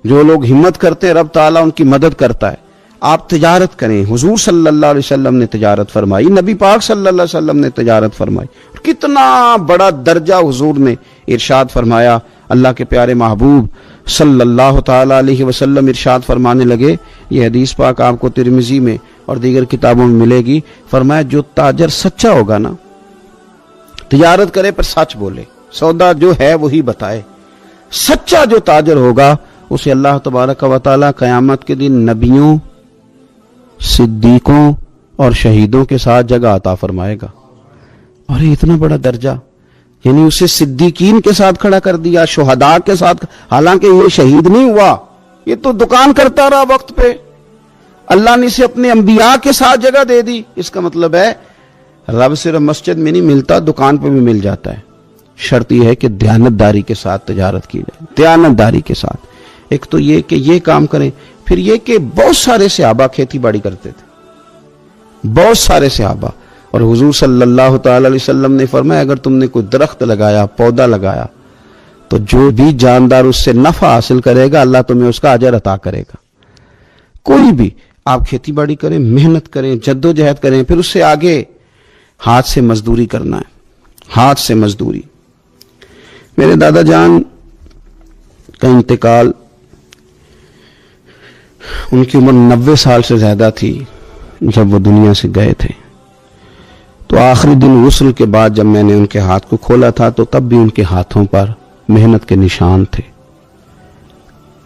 جو لوگ ہمت کرتے ہیں رب تعالیٰ ان کی مدد کرتا ہے. آپ تجارت کریں. حضور صلی اللہ علیہ وسلم نے تجارت فرمائی، نبی پاک صلی اللہ علیہ وسلم نے تجارت فرمائی. کتنا بڑا درجہ حضور نے ارشاد فرمایا. اللہ کے پیارے محبوب صلی اللہ تعالی علیہ وسلم ارشاد فرمانے لگے، یہ حدیث پاک آپ کو ترمذی میں اور دیگر کتابوں میں ملے گی. فرمایا جو تاجر سچا ہوگا نا، تجارت کرے پر سچ بولے، سودا جو ہے وہی بتائے. سچا جو تاجر ہوگا اسے اللہ تبارک و تعالی قیامت کے دن نبیوں، صدیقوں اور شہیدوں کے ساتھ جگہ عطا فرمائے گا. اور یہ اتنا بڑا درجہ، یعنی اسے صدیقین کے ساتھ کھڑا کر دیا، شہداء کے ساتھ. حالانکہ یہ شہید نہیں ہوا، یہ تو دکان کرتا رہا وقت پہ. اللہ نے اسے اپنے انبیاء کے ساتھ جگہ دے دی. اس کا مطلب ہے رب صرف مسجد میں نہیں ملتا، دکان پہ بھی مل جاتا ہے. شرط یہ ہے کہ دیانتداری کے ساتھ تجارت کی جائے، دیانتداری کے ساتھ. ایک تو یہ کہ یہ کام کریں، پھر یہ کہ بہت سارے صحابہ کھیتی باڑی کرتے تھے، بہت سارے صحابہ. اور حضور صلی اللہ تعالی علیہ وسلم نے فرمایا اگر تم نے کوئی درخت لگایا، پودا لگایا، تو جو بھی جاندار اس سے نفع حاصل کرے گا اللہ تمہیں اس کا اجر عطا کرے گا. کوئی بھی آپ کھیتی باڑی کریں، محنت کریں، جد و جہد کریں، پھر اس سے آگے ہاتھ سے مزدوری کرنا ہے، ہاتھ سے مزدوری. میرے دادا جان کا انتقال، ان کی عمر 90 سال سے زیادہ تھی جب وہ دنیا سے گئے تھے. تو آخری دن غسل کے بعد جب میں نے ان کے ہاتھ کو کھولا تھا تو تب بھی ان کے ہاتھوں پر محنت کے نشان تھے،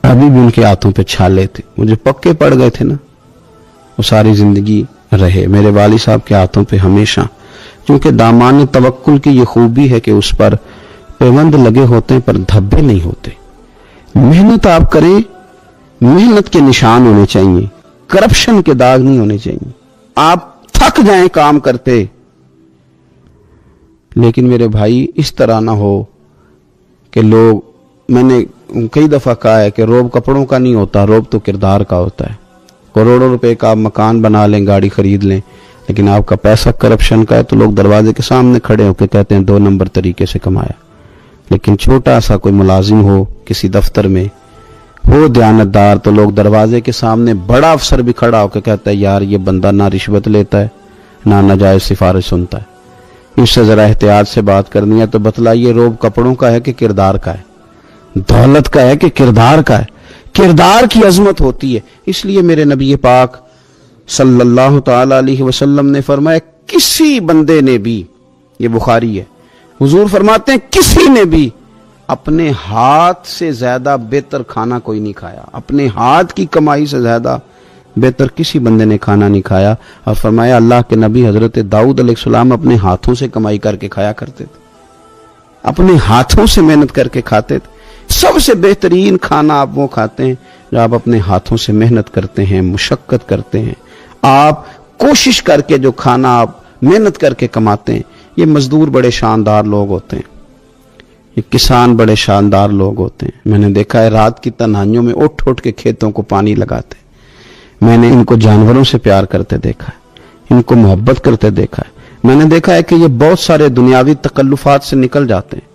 ابھی بھی ان کے ہاتھوں پہ چھالے تھے. مجھے پکے پڑ گئے تھے نا، وہ ساری زندگی رہے میرے والد صاحب کے ہاتھوں پہ ہمیشہ. کیونکہ دامان توکل کی یہ خوبی ہے کہ اس پر پیوند لگے ہوتے ہیں پر دھبے نہیں ہوتے. محنت آپ کریں، محنت کے نشان ہونے چاہیے، کرپشن کے داغ نہیں ہونے چاہیے. آپ تھک جائیں کام کرتے، لیکن میرے بھائی اس طرح نہ ہو کہ لوگ، میں نے کئی دفعہ کہا ہے کہ روب کپڑوں کا نہیں ہوتا، روب تو کردار کا ہوتا ہے. کروڑوں روپے کا آپ مکان بنا لیں، گاڑی خرید لیں، لیکن آپ کا پیسہ کرپشن کا ہے تو لوگ دروازے کے سامنے کھڑے ہو کے کہتے ہیں 2 نمبر طریقے سے کمایا. لیکن چھوٹا سا کوئی ملازم ہو کسی دفتر میں، ہو دیانتدار، تو لوگ دروازے کے سامنے بڑا افسر بھی کھڑا ہو کے کہتا ہے یار یہ بندہ نہ رشوت لیتا ہے نہ ناجائز سفارش سنتا ہے، اس سے ذرا احتیاط سے بات کرنی ہے. تو بتلائیے روب کپڑوں کا ہے کہ کردار کا ہے، دولت کا ہے کہ کردار کا ہے؟ کردار کی عظمت ہوتی ہے. اس لیے میرے نبی پاک صلی اللہ تعالی علیہ وسلم نے فرمایا کسی بندے نے بھی، یہ بخاری ہے، حضور فرماتے ہیں کسی نے بھی اپنے ہاتھ سے زیادہ بہتر کھانا کوئی نہیں کھایا، اپنے ہاتھ کی کمائی سے زیادہ بہتر کسی بندے نے کھانا نہیں کھایا. اور فرمایا اللہ کے نبی حضرت داؤد علیہ السلام اپنے ہاتھوں سے کمائی کر کے کھایا کرتے تھے، اپنے ہاتھوں سے محنت کر کے کھاتے تھے. سب سے بہترین کھانا آپ وہ کھاتے ہیں جو آپ اپنے ہاتھوں سے محنت کرتے ہیں، مشقت کرتے ہیں. آپ کوشش کر کے جو کھانا آپ محنت کر کے کماتے ہیں. یہ مزدور بڑے شاندار لوگ ہوتے ہیں، یہ کسان بڑے شاندار لوگ ہوتے ہیں. میں نے دیکھا ہے رات کی تنہائیوں میں اٹھ اٹھ کے کھیتوں کو پانی لگاتے ہیں. میں نے ان کو جانوروں سے پیار کرتے دیکھا ہے، ان کو محبت کرتے دیکھا ہے. میں نے دیکھا ہے کہ یہ بہت سارے دنیاوی تکلفات سے نکل جاتے ہیں،